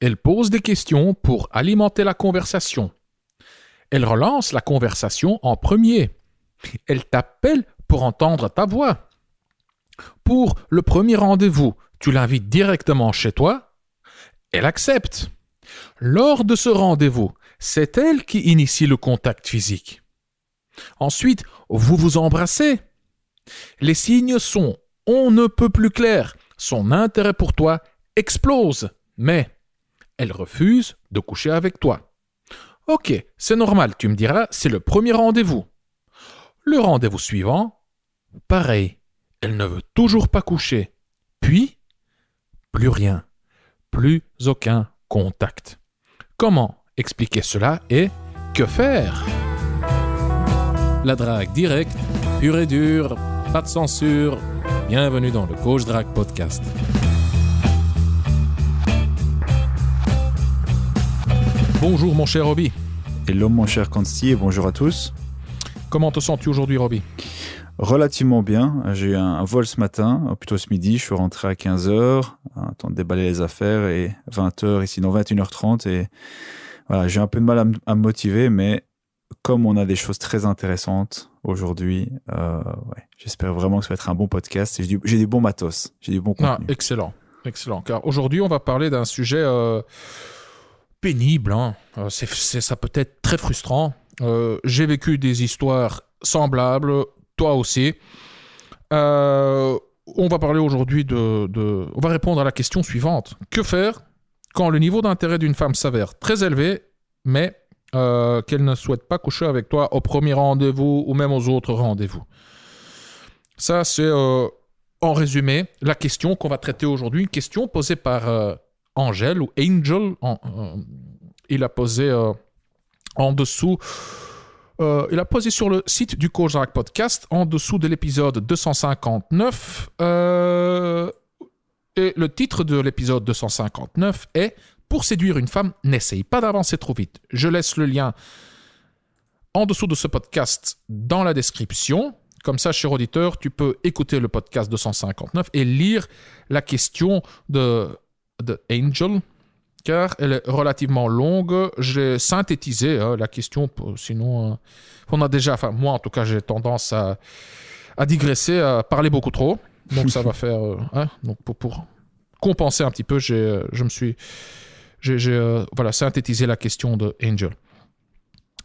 Elle pose des questions pour alimenter la conversation. Elle relance la conversation en premier. Elle t'appelle pour entendre ta voix. Pour le premier rendez-vous, tu l'invites directement chez toi. Elle accepte. Lors de ce rendez-vous, c'est elle qui initie le contact physique. Ensuite, vous vous embrassez. Les signes sont on ne peut plus clairs. Son intérêt pour toi explose, mais elle refuse de coucher avec toi. Ok, c'est normal, tu me diras, c'est le premier rendez-vous. Le rendez-vous suivant, pareil, elle ne veut toujours pas coucher. Puis, plus rien, plus aucun contact. Comment expliquer cela et que faire? La drague directe, pure et dure, pas de censure. Bienvenue dans le Coach Drague Podcast. Bonjour mon cher Roby. Hello mon cher Consti et bonjour à tous. Comment te sens-tu aujourd'hui Roby? Relativement bien. J'ai eu un vol ce matin, plutôt ce midi. Je suis rentré à 15h, temps de déballer les affaires et 20h ici, non 21h30. Et voilà, j'ai un peu de mal à me motiver, mais comme on a des choses très intéressantes aujourd'hui, j'espère vraiment que ça va être un bon podcast. Et j'ai du bon matos, j'ai du bon contenu. Excellent. Car aujourd'hui, on va parler d'un sujet pénible. Ça peut être très frustrant. J'ai vécu des histoires semblables, toi aussi. On va parler aujourd'hui on va répondre à la question suivante. Que faire quand le niveau d'intérêt d'une femme s'avère très élevé, mais qu'elle ne souhaite pas coucher avec toi au premier rendez-vous ou même aux autres rendez-vous? Ça, c'est en résumé la question qu'on va traiter aujourd'hui. Une question posée par Angel ou Angel. Il a posé en dessous. Il a posé sur le site du Coach Drague Podcast en dessous de l'épisode 259. Et le titre de l'épisode 259 est « Pour séduire une femme, n'essaye pas d'avancer trop vite ». Je laisse le lien en dessous de ce podcast dans la description. Comme ça, cher auditeur, tu peux écouter le podcast 259 et lire la question de Angel, car elle est relativement longue. J'ai synthétisé la question, sinon on a déjà, enfin moi en tout cas, j'ai tendance à digresser, à parler beaucoup trop. Donc ça va faire, donc pour compenser un petit peu, j'ai synthétisé la question de Angel.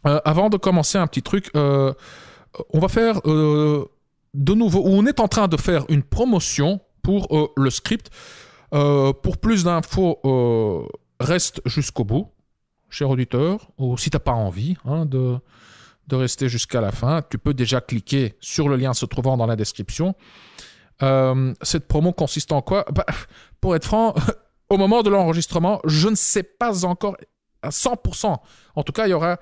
Avant de commencer un petit truc, on va faire de nouveau, on est en train de faire une promotion pour le script. Pour plus d'infos, reste jusqu'au bout, cher auditeur, ou si tu n'as pas envie de rester jusqu'à la fin, tu peux déjà cliquer sur le lien se trouvant dans la description. Cette promo consiste en quoi? Pour être franc, au moment de l'enregistrement, je ne sais pas encore à 100%. En tout cas, il y aura,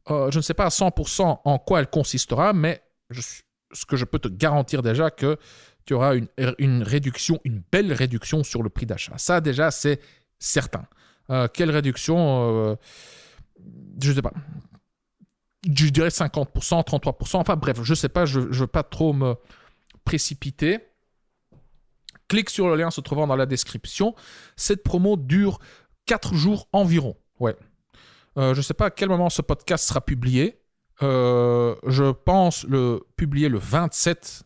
je ne sais pas à 100% en quoi elle consistera, mais ce que je peux te garantir déjà que tu auras une réduction, une belle réduction sur le prix d'achat. Ça, déjà, c'est certain. Quelle réduction je ne sais pas. Je dirais 50%, 33%. Enfin bref, je ne sais pas. Je ne veux pas trop me précipiter. Clique sur le lien se trouvant dans la description. Cette promo dure 4 jours environ. Ouais. Je ne sais pas à quel moment ce podcast sera publié. Je pense le publier le 27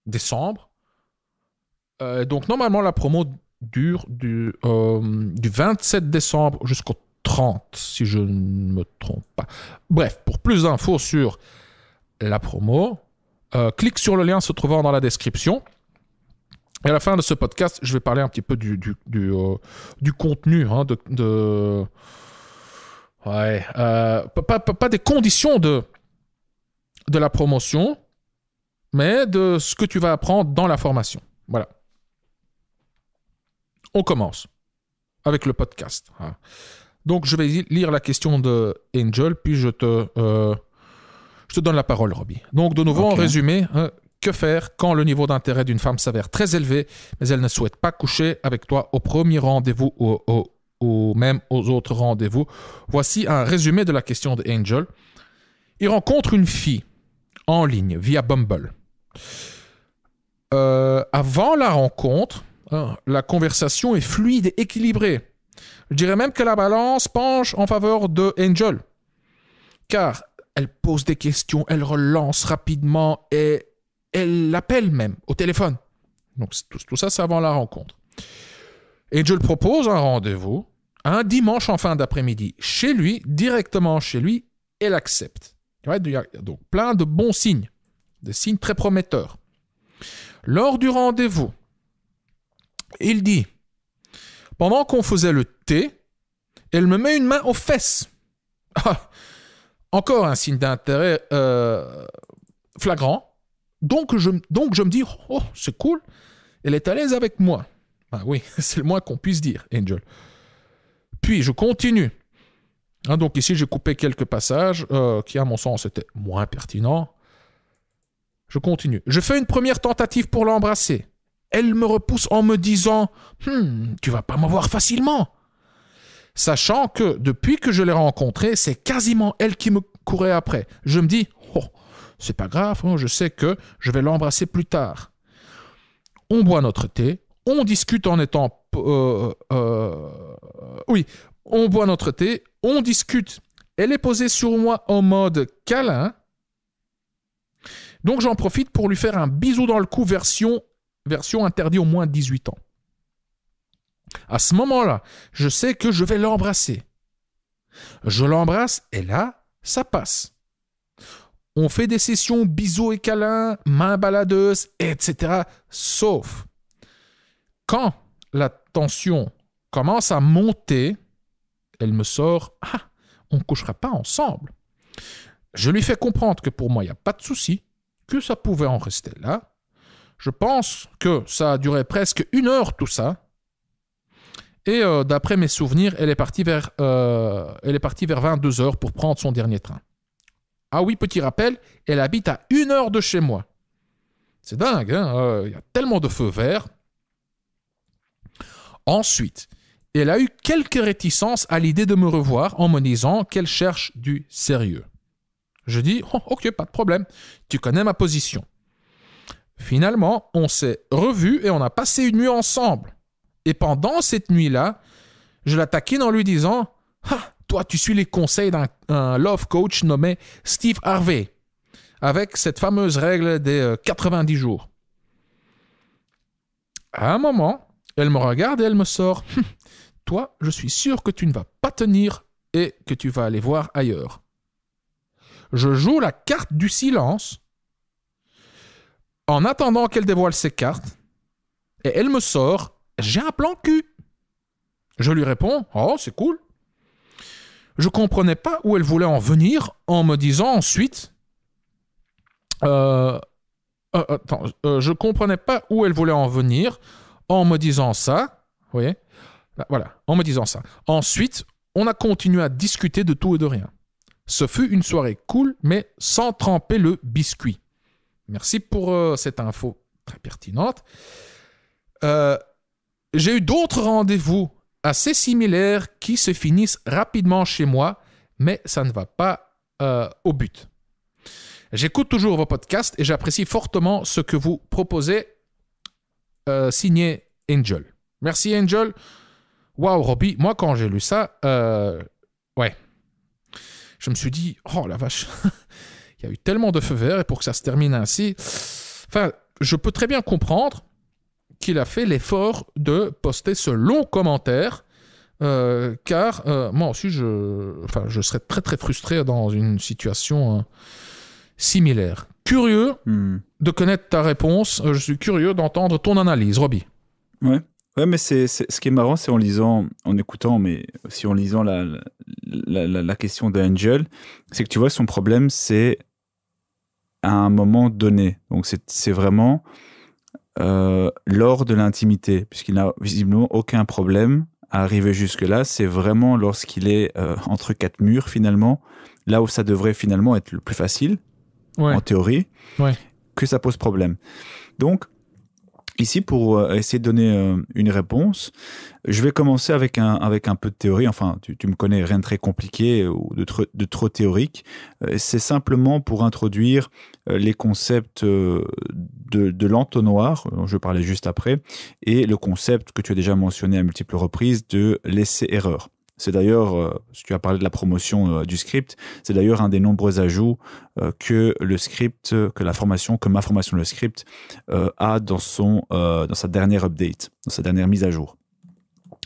décembre. Donc, normalement, la promo dure du 27 décembre jusqu'au 30, si je ne me trompe pas. Bref, pour plus d'infos sur la promo, clique sur le lien se trouvant dans la description. Et à la fin de ce podcast, je vais parler un petit peu du contenu, pas des conditions de la promotion, mais de ce que tu vas apprendre dans la formation. Voilà. On commence avec le podcast. Donc, je vais lire la question de Angel, puis je te donne la parole, Roby. Donc, de nouveau, en résumé, que faire quand le niveau d'intérêt d'une femme s'avère très élevé, mais elle ne souhaite pas coucher avec toi au premier rendez-vous ou même aux autres rendez-vous? Voici un résumé de la question de Angel. Il rencontre une fille en ligne via Bumble. Avant la rencontre, la conversation est fluide et équilibrée. Je dirais même que la balance penche en faveur de Angel. Car elle pose des questions, elle relance rapidement et elle l'appelle même au téléphone. Donc tout ça, c'est avant la rencontre. Angel propose un rendez-vous un dimanche en fin d'après-midi chez lui, directement chez lui, et elle accepte. Donc plein de bons signes, des signes très prometteurs. Lors du rendez-vous, il dit, pendant qu'on faisait le thé, elle me met une main aux fesses. Ah, encore un signe d'intérêt flagrant. Donc je me dis, oh, c'est cool, elle est à l'aise avec moi. Ah oui, c'est le moins qu'on puisse dire, Angel. Puis je continue. Donc ici, j'ai coupé quelques passages qui, à mon sens, étaient moins pertinents. Je continue. Je fais une première tentative pour l'embrasser. Elle me repousse en me disant « Tu vas pas m'avoir facilement !» Sachant que depuis que je l'ai rencontrée, c'est quasiment elle qui me courait après. Je me dis « Oh, c'est pas grave, je sais que je vais l'embrasser plus tard. » On boit notre thé, on discute en étant... Oui, on boit notre thé, on discute. Elle est posée sur moi en mode câlin. Donc j'en profite pour lui faire un bisou dans le cou version interdit au moins de 18 ans. À ce moment-là, je sais que je vais l'embrasser. Je l'embrasse et là, ça passe. On fait des sessions bisous et câlins, mains baladeuses, etc. Sauf quand la tension commence à monter, elle me sort « Ah, on ne couchera pas ensemble ». Je lui fais comprendre que pour moi, il n'y a pas de souci, que ça pouvait en rester là. Je pense que ça a duré presque 1 heure tout ça. Et d'après mes souvenirs, elle est partie vers 22 heures pour prendre son dernier train. Ah oui, petit rappel, elle habite à 1 heure de chez moi. C'est dingue, hein, y a tellement de feux verts. Ensuite, elle a eu quelques réticences à l'idée de me revoir en me disant qu'elle cherche du sérieux. Je dis « Oh, ok, pas de problème, tu connais ma position. » Finalement, on s'est revus et on a passé une nuit ensemble. Et pendant cette nuit-là, je la taquine en lui disant « Ah, toi, tu suis les conseils d'un love coach nommé Steve Harvey, avec cette fameuse règle des 90 jours. » À un moment, elle me regarde et elle me sort « Toi, je suis sûr que tu ne vas pas tenir et que tu vas aller voir ailleurs. » Je joue la carte du silence en attendant qu'elle dévoile ses cartes et elle me sort « J'ai un plan cul ». Je lui réponds « Oh, c'est cool ». Je comprenais pas où elle voulait en venir en me disant ensuite je comprenais pas où elle voulait en venir en me disant ça. Vous voyez ? Voilà, en me disant ça. Ensuite, on a continué à discuter de tout et de rien. Ce fut une soirée cool, mais sans tremper le biscuit. Merci pour cette info très pertinente. J'ai eu d'autres rendez-vous assez similaires qui se finissent rapidement chez moi, mais ça ne va pas au but. J'écoute toujours vos podcasts et j'apprécie fortement ce que vous proposez. Signé Angel. Merci Angel. Waouh, Robbie, moi quand j'ai lu ça, ouais, je me suis dit, oh la vache, il y a eu tellement de feux verts et pour que ça se termine ainsi, enfin, je peux très bien comprendre qu'il a fait l'effort de poster ce long commentaire, car moi aussi, je serais très très frustré dans une situation similaire. Curieux de connaître ta réponse, je suis curieux d'entendre ton analyse, Robbie. Ouais. Ouais, mais c'est ce qui est marrant, c'est en écoutant, mais aussi en lisant la question d'Angel, c'est que tu vois, son problème, c'est à un moment donné. Donc, c'est vraiment lors de l'intimité, puisqu'il n'a visiblement aucun problème à arriver jusque-là. C'est vraiment lorsqu'il est entre 4 murs, finalement, là où ça devrait finalement être le plus facile, en théorie, que ça pose problème. Donc, Ici, pour essayer de donner une réponse, je vais commencer avec un peu de théorie. Enfin, tu me connais, rien de très compliqué ou de trop théorique. C'est simplement pour introduire les concepts de l'entonnoir, dont je vais parler juste après, et le concept que tu as déjà mentionné à multiples reprises de l'essai-erreur. C'est d'ailleurs, si tu as parlé de la promotion du script, c'est d'ailleurs un des nombreux ajouts que ma formation, le script, a dans sa dernière update, dans sa dernière mise à jour.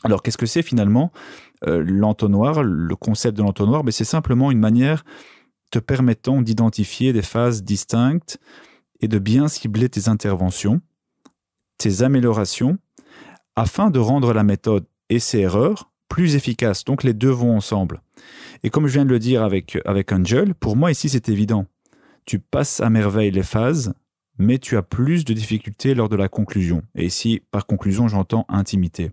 Alors, qu'est-ce que c'est finalement l'entonnoir, le concept de l'entonnoir? C'est simplement une manière te permettant d'identifier des phases distinctes et de bien cibler tes interventions, tes améliorations, afin de rendre la méthode essai-erreur plus efficace. Donc les deux vont ensemble. Et comme je viens de le dire avec Angel, pour moi ici c'est évident. Tu passes à merveille les phases, mais tu as plus de difficultés lors de la conclusion. Et ici, par conclusion, j'entends intimité.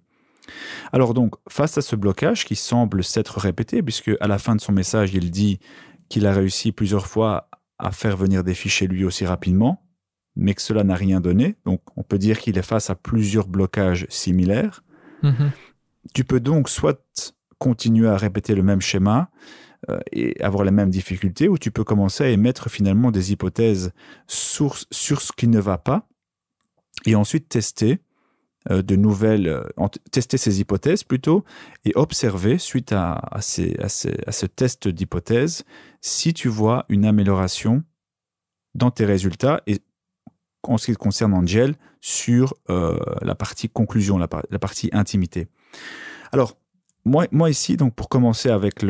Alors donc, face à ce blocage qui semble s'être répété, puisque à la fin de son message, il dit qu'il a réussi plusieurs fois à faire venir des fichiers lui aussi rapidement, mais que cela n'a rien donné. Donc on peut dire qu'il est face à plusieurs blocages similaires. Tu peux donc soit continuer à répéter le même schéma et avoir les mêmes difficultés, ou tu peux commencer à émettre finalement des hypothèses sur ce qui ne va pas, et ensuite tester tester ces hypothèses plutôt, et observer suite à ce test d'hypothèse si tu vois une amélioration dans tes résultats, et en ce qui concerne Angel, sur la partie conclusion, la partie intimité. Alors, moi ici, donc pour commencer avec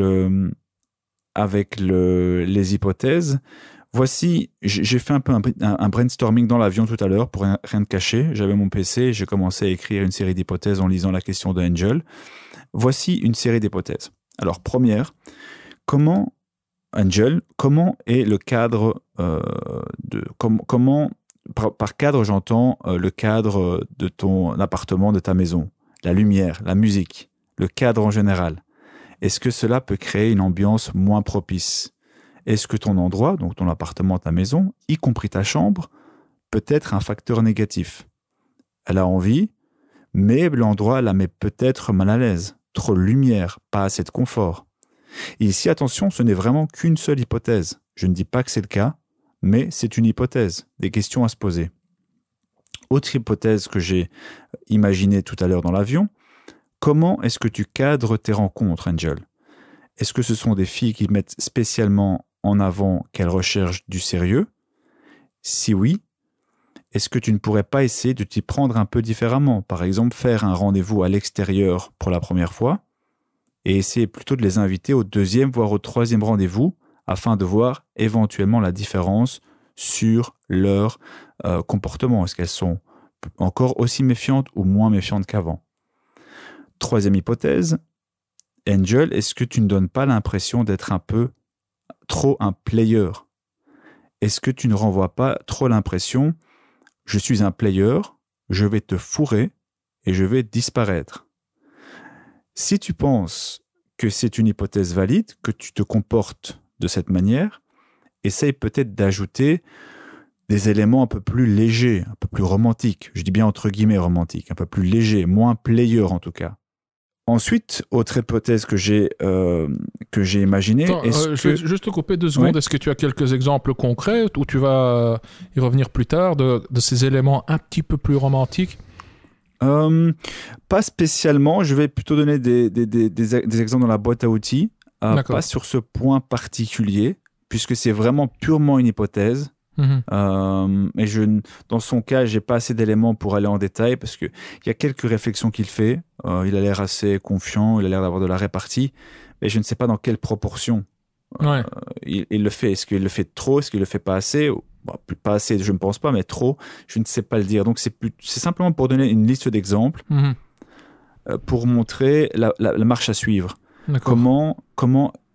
les hypothèses, voici, j'ai fait un peu un brainstorming dans l'avion tout à l'heure pour rien de cacher. J'avais mon PC et j'ai commencé à écrire une série d'hypothèses en lisant la question d'Angel. Voici une série d'hypothèses. Alors, première, comment est le cadre par cadre, j'entends le cadre de ton appartement, de ta maison, la lumière, la musique, le cadre en général. Est-ce que cela peut créer une ambiance moins propice? Est-ce que ton endroit, donc ton appartement, ta maison, y compris ta chambre, peut être un facteur négatif? Elle a envie, mais l'endroit la met peut-être mal à l'aise. Trop de lumière, pas assez de confort. Et ici, attention, ce n'est vraiment qu'une seule hypothèse. Je ne dis pas que c'est le cas, mais c'est une hypothèse, des questions à se poser. Autre hypothèse que j'ai imaginée tout à l'heure dans l'avion, comment est-ce que tu cadres tes rencontres, Angel? Est-ce que ce sont des filles qui mettent spécialement en avant qu'elles recherchent du sérieux? Si oui, est-ce que tu ne pourrais pas essayer de t'y prendre un peu différemment? Par exemple, faire un rendez-vous à l'extérieur pour la première fois et essayer plutôt de les inviter au deuxième, voire au troisième rendez-vous afin de voir éventuellement la différence sur leur comportement. Est-ce qu'elles sont encore aussi méfiantes ou moins méfiantes qu'avant? Troisième hypothèse, Angel, est-ce que tu ne donnes pas l'impression d'être un peu trop un player? Est-ce que tu ne renvoies pas trop l'impression « je suis un player, je vais te fourrer et je vais disparaître ». Si tu penses que c'est une hypothèse valide, que tu te comportes de cette manière, essaye peut-être d'ajouter des éléments un peu plus légers, un peu plus romantiques. Je dis bien entre guillemets romantiques, un peu plus légers, moins player en tout cas. Ensuite, autre hypothèse que j'ai imaginée, je vais juste te couper 2 secondes. Ouais. Est-ce que tu as quelques exemples concrets où tu vas y revenir plus tard de ces éléments un petit peu plus romantiques? Pas spécialement. Je vais plutôt donner des exemples dans la boîte à outils, pas sur ce point particulier, puisque c'est vraiment purement une hypothèse. Et dans son cas, j'ai pas assez d'éléments pour aller en détail parce que il y a quelques réflexions qu'il fait. Il a l'air assez confiant, il a l'air d'avoir de la répartie, mais je ne sais pas dans quelle proportion il le fait. Est-ce qu'il le fait trop? Est-ce qu'il le fait pas assez? Bon, pas assez, je ne pense pas, mais trop, je ne sais pas le dire. Donc c'est simplement pour donner une liste d'exemples pour montrer la marche à suivre. Comment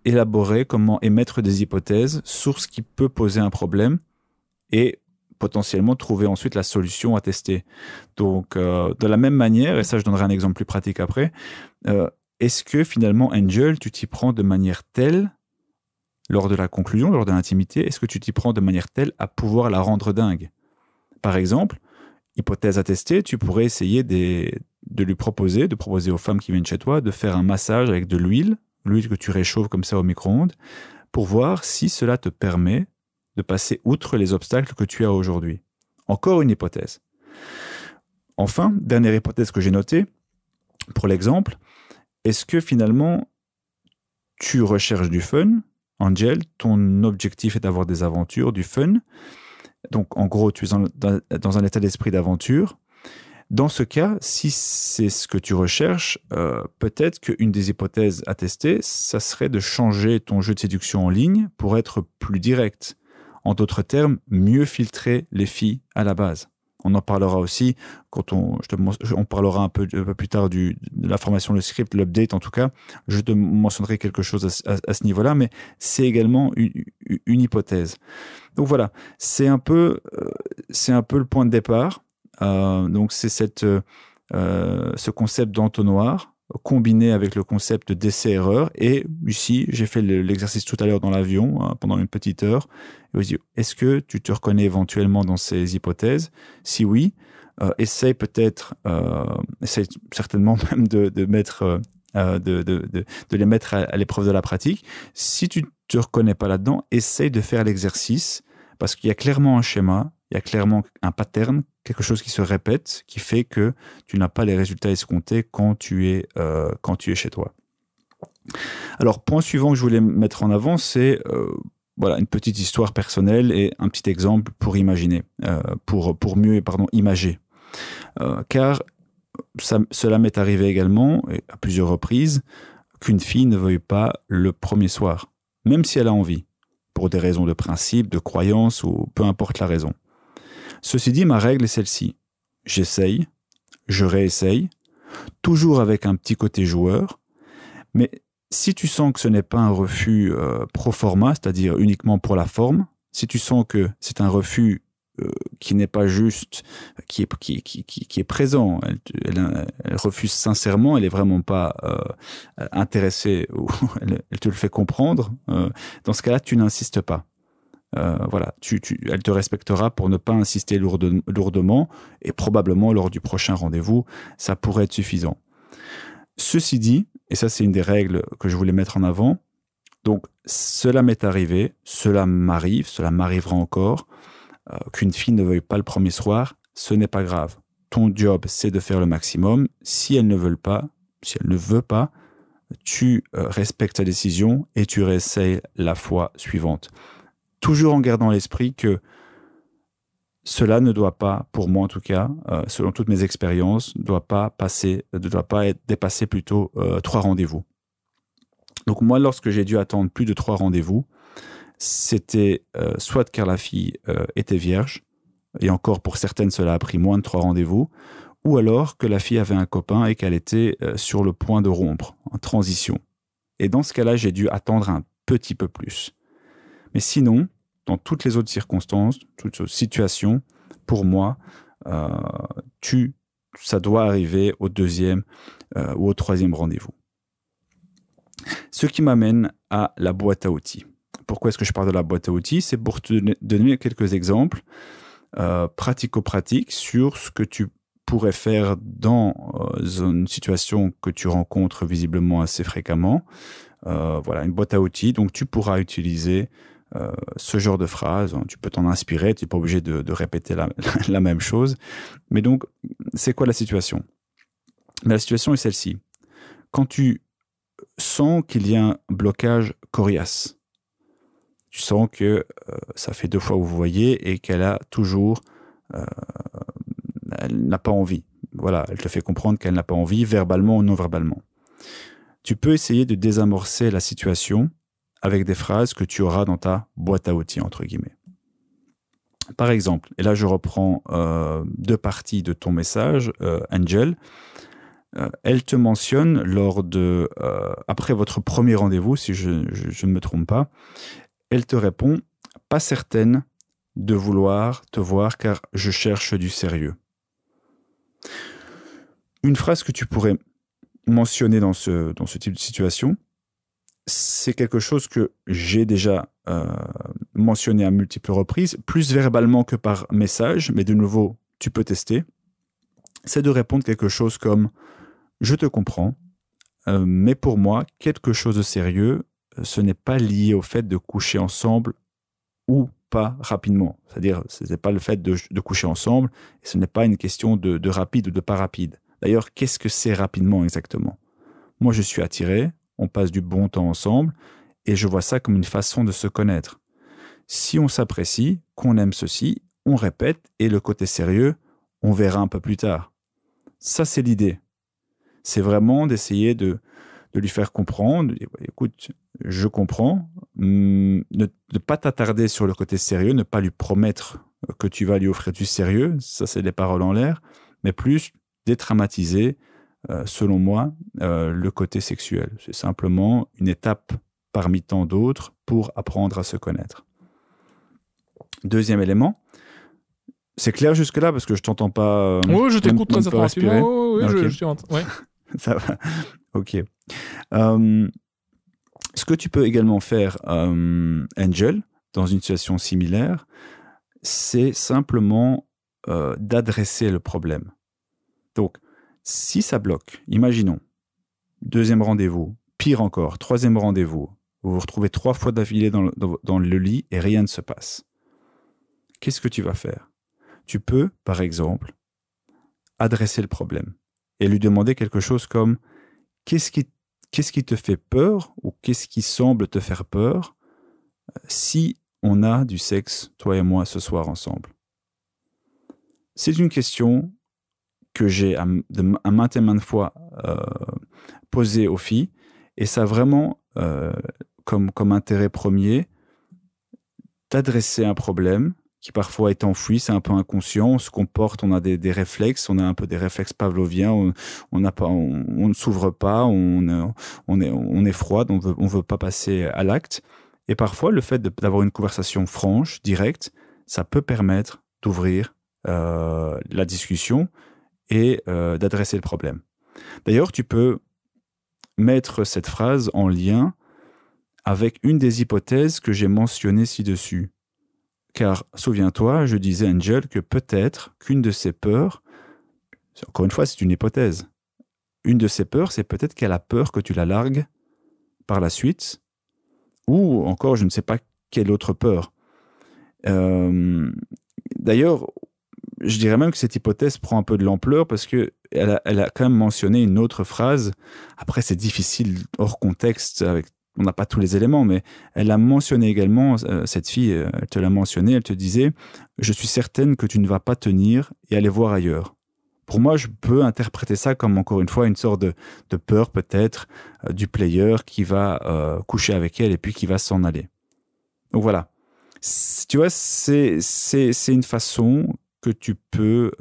élaborer, comment émettre des hypothèses sur ce qui peut poser un problème et potentiellement trouver ensuite la solution à tester. Donc, de la même manière, et ça je donnerai un exemple plus pratique après, est-ce que finalement, Angel, tu t'y prends de manière telle, lors de la conclusion, lors de l'intimité, est-ce que tu t'y prends de manière telle à pouvoir la rendre dingue? Par exemple, hypothèse à tester, tu pourrais essayer de proposer aux femmes qui viennent chez toi de faire un massage avec de l'huile que tu réchauffes comme ça au micro-ondes, pour voir si cela te permet de passer outre les obstacles que tu as aujourd'hui. Encore une hypothèse. Enfin, dernière hypothèse que j'ai notée, pour l'exemple, est-ce que finalement tu recherches du fun, Angel, ton objectif est d'avoir des aventures, du fun, donc en gros tu es dans un état d'esprit d'aventure. Dans ce cas, si c'est ce que tu recherches, peut-être qu'une des hypothèses à tester, ça serait de changer ton jeu de séduction en ligne pour être plus direct. En d'autres termes, mieux filtrer les filles à la base. On en parlera aussi quand on parlera un peu plus tard de la formation, le script, l'update en tout cas. Je te mentionnerai quelque chose à ce niveau-là, mais c'est également une hypothèse. Donc voilà, c'est un peu le point de départ. Donc c'est ce concept d'entonnoir combiné avec le concept d'essai-erreur. Et ici, j'ai fait l'exercice tout à l'heure dans l'avion pendant une petite heure. Et je dis, est-ce que tu te reconnais éventuellement dans ces hypothèses? Si oui, essaye certainement même de les mettre à l'épreuve de la pratique. Si tu ne te reconnais pas là-dedans, essaye de faire l'exercice parce qu'il y a clairement un schéma, il y a clairement un pattern, quelque chose qui se répète, qui fait que tu n'as pas les résultats escomptés quand tu es chez toi. Alors, point suivant que je voulais mettre en avant, c'est une petite histoire personnelle et un petit exemple pour imaginer, pour mieux imager. Car cela m'est arrivé également, et à plusieurs reprises, qu'une fille ne veuille pas le premier soir, même si elle a envie, pour des raisons de principe, de croyance ou peu importe la raison. Ceci dit, ma règle est celle-ci. J'essaye, je réessaye, toujours avec un petit côté joueur, mais si tu sens que ce n'est pas un refus pro forma, c'est-à-dire uniquement pour la forme, si tu sens que c'est un refus qui n'est pas juste, qui est présent, elle refuse sincèrement, elle est vraiment pas intéressée, ou elle te le fait comprendre, dans ce cas-là, tu n'insistes pas. Elle te respectera pour ne pas insister lourdement, et probablement lors du prochain rendez-vous, ça pourrait être suffisant. Ceci dit, et ça c'est une des règles que je voulais mettre en avant, donc cela m'est arrivé, cela m'arrive, cela m'arrivera encore, qu'une fille ne veuille pas le premier soir, ce n'est pas grave. Ton job, c'est de faire le maximum. Si elle ne veut pas, tu respectes ta décision et tu réessayes la fois suivante. Toujours en gardant à l'esprit que cela ne doit pas, pour moi en tout cas, selon toutes mes expériences, ne doit pas être dépassé plutôt 3 rendez-vous. Donc moi, lorsque j'ai dû attendre plus de 3 rendez-vous, c'était soit car la fille était vierge, et encore pour certaines cela a pris moins de 3 rendez-vous, ou alors que la fille avait un copain et qu'elle était sur le point de rompre, en transition. Et dans ce cas-là, j'ai dû attendre un petit peu plus. Mais sinon, dans toutes les autres circonstances, toutes autres situations, pour moi, ça doit arriver au 2e ou au 3e rendez-vous. Ce qui m'amène à la boîte à outils. Pourquoi est-ce que je parle de la boîte à outils? C'est pour te donner quelques exemples pratico-pratiques sur ce que tu pourrais faire dans une situation que tu rencontres visiblement assez fréquemment. Une boîte à outils. Donc, tu pourras utiliser ce genre de phrase. Tu peux t'en inspirer. Tu n'es pas obligé de répéter la même chose. Mais donc, c'est quoi la situation? La situation est celle-ci. Quand tu sens qu'il y a un blocage coriace, tu sens que ça fait 2 fois que vous voyez et qu'elle a toujours... elle n'a pas envie. Voilà, elle te fait comprendre qu'elle n'a pas envie, verbalement ou non verbalement. Tu peux essayer de désamorcer la situation avec des phrases que tu auras dans ta boîte à outils, entre guillemets. Par exemple, et là je reprends 2 parties de ton message, Angel. Elle te mentionne après votre premier rendez-vous, si je ne me trompe pas, elle te répond « Pas certaine de vouloir te voir car je cherche du sérieux ». Une phrase que tu pourrais mentionner dans ce type de situation, c'est quelque chose que j'ai déjà mentionné à multiples reprises, plus verbalement que par message, mais de nouveau, tu peux tester, c'est de répondre quelque chose comme « Je te comprends, mais pour moi, quelque chose de sérieux, ce n'est pas lié au fait de coucher ensemble ou pas rapidement. » C'est-à-dire, ce n'est pas le fait de coucher ensemble, et ce n'est pas une question de rapide ou de pas rapide. D'ailleurs, qu'est-ce que c'est rapidement exactement? Moi, je suis attiré, on passe du bon temps ensemble, et je vois ça comme une façon de se connaître. Si on s'apprécie, qu'on aime ceci, on répète, et le côté sérieux, on verra un peu plus tard. Ça, c'est l'idée. C'est vraiment d'essayer de lui faire comprendre, écoute, je comprends, ne pas t'attarder sur le côté sérieux, ne pas lui promettre que tu vas lui offrir du sérieux, ça c'est des paroles en l'air, mais plus dédramatiser, selon moi, le côté sexuel. C'est simplement une étape parmi tant d'autres pour apprendre à se connaître. Deuxième élément, c'est clair jusque-là parce que je t'entends pas. Oui, je t'écoute très attentivement. Oui, okay. je suis en... ouais. Ça va. Ok. Ce que tu peux également faire, Angel, dans une situation similaire, c'est simplement d'adresser le problème. Donc, si ça bloque, imaginons, deuxième rendez-vous, pire encore, troisième rendez-vous, vous vous retrouvez 3 fois d'affilée dans le lit et rien ne se passe. Qu'est-ce que tu vas faire? Tu peux, par exemple, adresser le problème et lui demander quelque chose comme « Qu'est-ce qui te fait peur ou qu'est-ce qui semble te faire peur si on a du sexe, toi et moi, ce soir ensemble ?» C'est une question que j'ai à maintes et maintes fois posée aux filles, et ça a vraiment comme intérêt premier d'adresser un problème qui parfois est enfoui, c'est un peu inconscient, on se comporte, on a des réflexes, on a un peu des réflexes pavloviens, on ne s'ouvre pas, on est froid, on veut pas passer à l'acte. Et parfois, le fait d'avoir une conversation franche, directe, ça peut permettre d'ouvrir la discussion et d'adresser le problème. D'ailleurs, tu peux mettre cette phrase en lien avec une des hypothèses que j'ai mentionnées ci-dessus. Car, souviens-toi, je disais, Angel, que peut-être qu'une de ses peurs, encore une fois, c'est une hypothèse, une de ses peurs, c'est peut-être qu'elle a peur que tu la largues par la suite, ou encore, je ne sais pas quelle autre peur. D'ailleurs, je dirais même que cette hypothèse prend un peu de l'ampleur parce qu'elle a quand même mentionné une autre phrase. Après, c'est difficile hors contexte, on n'a pas tous les éléments, mais elle a mentionné également, cette fille, elle te l'a mentionné, elle te disait « Je suis certaine que tu ne vas pas tenir et aller voir ailleurs ». Pour moi, je peux interpréter ça comme, encore une fois, une sorte de peur peut-être du player qui va coucher avec elle et puis qui va s'en aller. Donc voilà. Tu vois, c'est une façon que tu peux,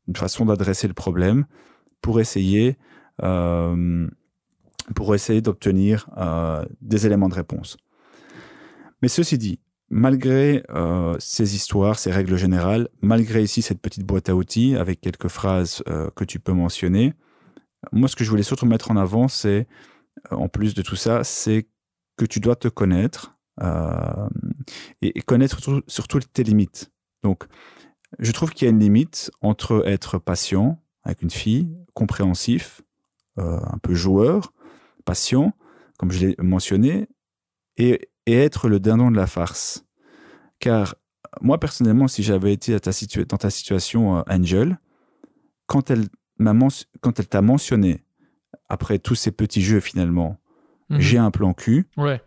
une façon d'adresser le problème pour essayer d'obtenir des éléments de réponse. Mais ceci dit, malgré ces histoires, ces règles générales, malgré ici cette petite boîte à outils avec quelques phrases que tu peux mentionner, moi ce que je voulais surtout mettre en avant, c'est, en plus de tout ça, c'est que tu dois te connaître et connaître surtout tes limites. Donc, je trouve qu'il y a une limite entre être patient avec une fille, compréhensif, un peu joueur, patient, comme je l'ai mentionné, et être le dindon de la farce. Car moi, personnellement, si j'avais été dans ta situation, Angel, quand elle t'a mentionné, après tous ces petits jeux finalement, j'ai un plan cul, ouais.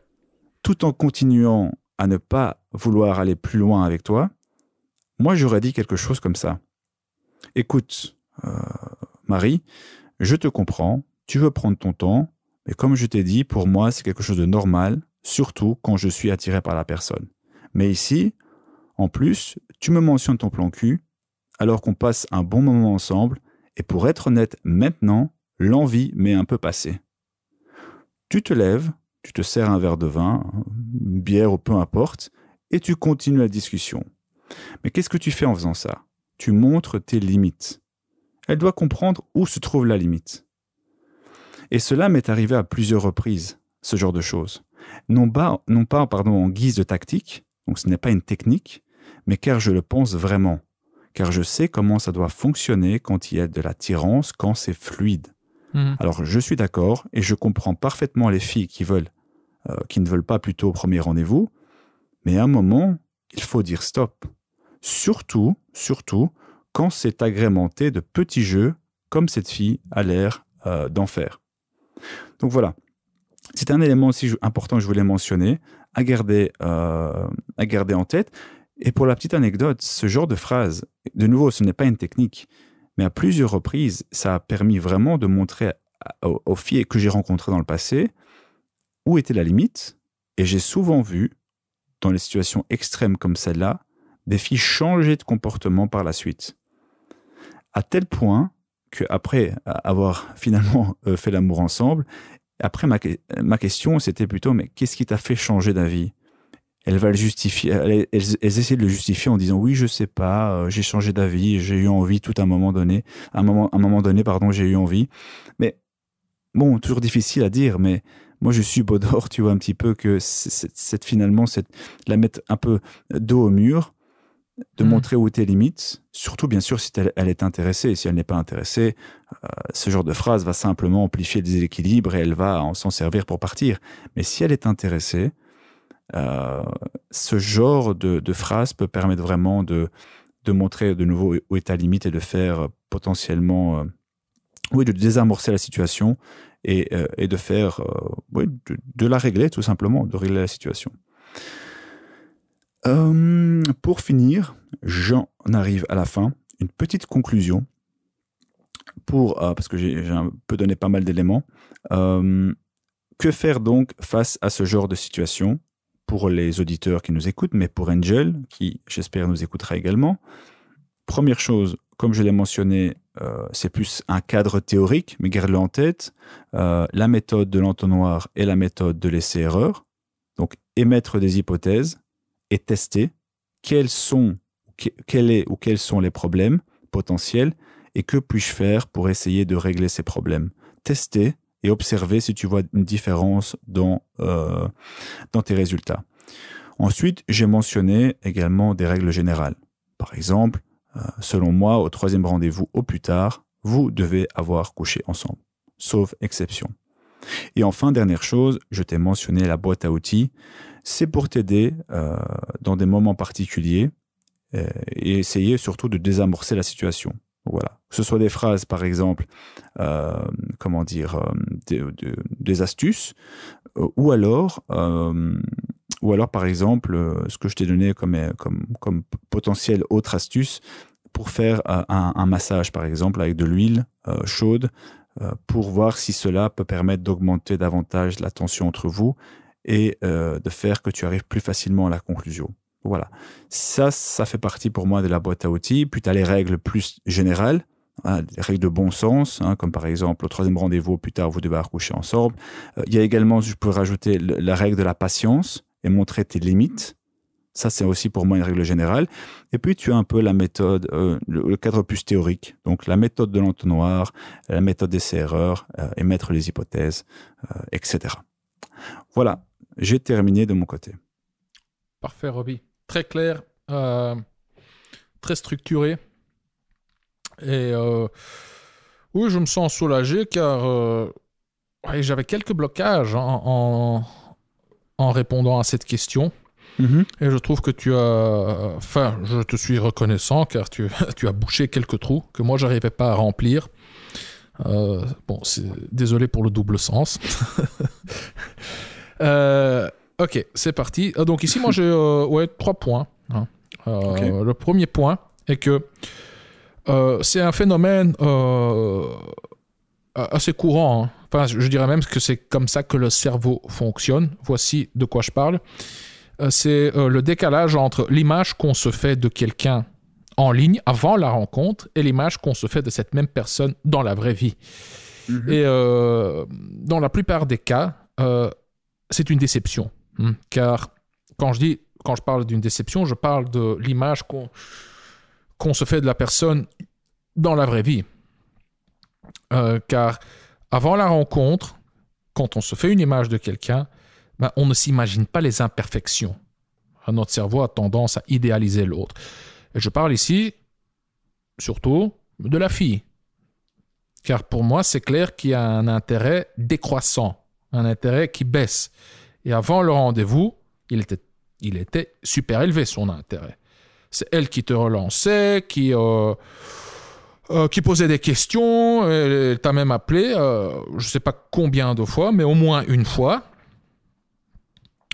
Tout en continuant à ne pas vouloir aller plus loin avec toi, moi, j'aurais dit quelque chose comme ça. Écoute, Marie, je te comprends, tu veux prendre ton temps, mais comme je t'ai dit, pour moi, c'est quelque chose de normal, surtout quand je suis attiré par la personne. Mais ici, en plus, tu me mentionnes ton plan cul, alors qu'on passe un bon moment ensemble, et pour être honnête, maintenant, l'envie m'est un peu passée. Tu te lèves, tu te sers un verre de vin, une bière ou peu importe, et tu continues la discussion. Mais qu'est-ce que tu fais en faisant ça? Tu montres tes limites. Elle doit comprendre où se trouve la limite. Et cela m'est arrivé à plusieurs reprises, ce genre de choses. Non pas en guise de tactique, donc ce n'est pas une technique, mais car je le pense vraiment. car je sais comment ça doit fonctionner quand il y a de l'attirance, quand c'est fluide. Alors, je suis d'accord et je comprends parfaitement les filles qui ne veulent pas plutôt au premier rendez-vous, mais à un moment, il faut dire stop. Surtout quand c'est agrémenté de petits jeux comme cette fille a l'air d'en faire. Donc voilà, c'est un élément aussi important que je voulais mentionner, à garder en tête. Et pour la petite anecdote, ce genre de phrase, de nouveau, ce n'est pas une technique, mais à plusieurs reprises, ça a permis vraiment de montrer aux filles que j'ai rencontrées dans le passé où était la limite. Et j'ai souvent vu, dans les situations extrêmes comme celle-là, des filles changer de comportement par la suite. À tel point qu'après avoir finalement fait l'amour ensemble, après ma question, c'était plutôt, mais qu'est-ce qui t'a fait changer d'avis ? Elles va le justifier, elles essaient de le justifier en disant oui, je sais pas, j'ai changé d'avis, j'ai eu envie tout à un moment donné, j'ai eu envie. Mais bon, toujours difficile à dire, mais moi je suis Baudor, tu vois un petit peu que finalement, la mettre un peu dos au mur, de montrer où tes limites, surtout bien sûr si elle est intéressée. Si elle n'est pas intéressée, ce genre de phrase va simplement amplifier le déséquilibre et elle va s'en servir pour partir. Mais si elle est intéressée, ce genre de phrase peut permettre vraiment de montrer de nouveau où est ta limite et de faire potentiellement, de désamorcer la situation et de faire, de la régler tout simplement, de régler la situation. Pour finir, j'en arrive à la fin. Une petite conclusion parce que j'ai un peu donné pas mal d'éléments. Que faire donc face à ce genre de situation pour les auditeurs qui nous écoutent, mais pour Angel, qui j'espère nous écoutera également? Première chose, comme je l'ai mentionné, c'est plus un cadre théorique, mais garde-le en tête. La méthode de l'entonnoir et la méthode de l'essai-erreur. Donc, émettre des hypothèses et tester quels sont les problèmes potentiels et que puis-je faire pour essayer de régler ces problèmes. Tester et observer si tu vois une différence dans tes résultats. Ensuite, j'ai mentionné également des règles générales. Par exemple, selon moi, au 3e rendez-vous au plus tard, vous devez avoir couché ensemble, sauf exception. Et enfin, dernière chose, je t'ai mentionné la boîte à outils. C'est pour t'aider dans des moments particuliers et essayer surtout de désamorcer la situation. Voilà. Que ce soit des phrases, par exemple, des astuces, ou alors, par exemple, ce que je t'ai donné comme potentielle autre astuce pour faire un massage, par exemple, avec de l'huile chaude, pour voir si cela peut permettre d'augmenter davantage la tension entre vous et de faire que tu arrives plus facilement à la conclusion. Voilà. Ça fait partie pour moi de la boîte à outils. Puis tu as les règles plus générales, les règles de bon sens, comme par exemple au 3e rendez-vous au plus tard, vous devez coucher ensemble. Il y a également, je peux rajouter la règle de la patience et montrer tes limites. Ça, c'est aussi pour moi une règle générale. Et puis, tu as un peu la méthode, le cadre plus théorique. Donc, la méthode de l'entonnoir, la méthode d'essai-erreur, émettre les hypothèses, etc. Voilà, j'ai terminé de mon côté. Parfait, Roby. Très clair, très structuré. Et oui, je me sens soulagé car j'avais quelques blocages en répondant à cette question. Et je trouve que je te suis reconnaissant car tu as bouché quelques trous que moi j'arrivais pas à remplir. Désolé pour le double sens. Ok, c'est parti. Donc ici moi j'ai 3 points. Okay. Le premier point est que c'est un phénomène assez courant. Hein. Enfin, je dirais même que c'est comme ça que le cerveau fonctionne. Voici de quoi je parle. C'est le décalage entre l'image qu'on se fait de quelqu'un en ligne avant la rencontre et l'image qu'on se fait de cette même personne dans la vraie vie. Et dans la plupart des cas, c'est une déception. Car quand je parle d'une déception, je parle de l'image qu'on se fait de la personne dans la vraie vie. Car avant la rencontre, quand on se fait une image de quelqu'un, on ne s'imagine pas les imperfections. Notre cerveau a tendance à idéaliser l'autre. Et je parle ici surtout de la fille. Car pour moi, c'est clair qu'il y a un intérêt décroissant, un intérêt qui baisse. Et avant le rendez-vous, il était super élevé, son intérêt. C'est elle qui te relançait, qui posait des questions. Elle t'a même appelé, je ne sais pas combien de fois, mais au moins une fois.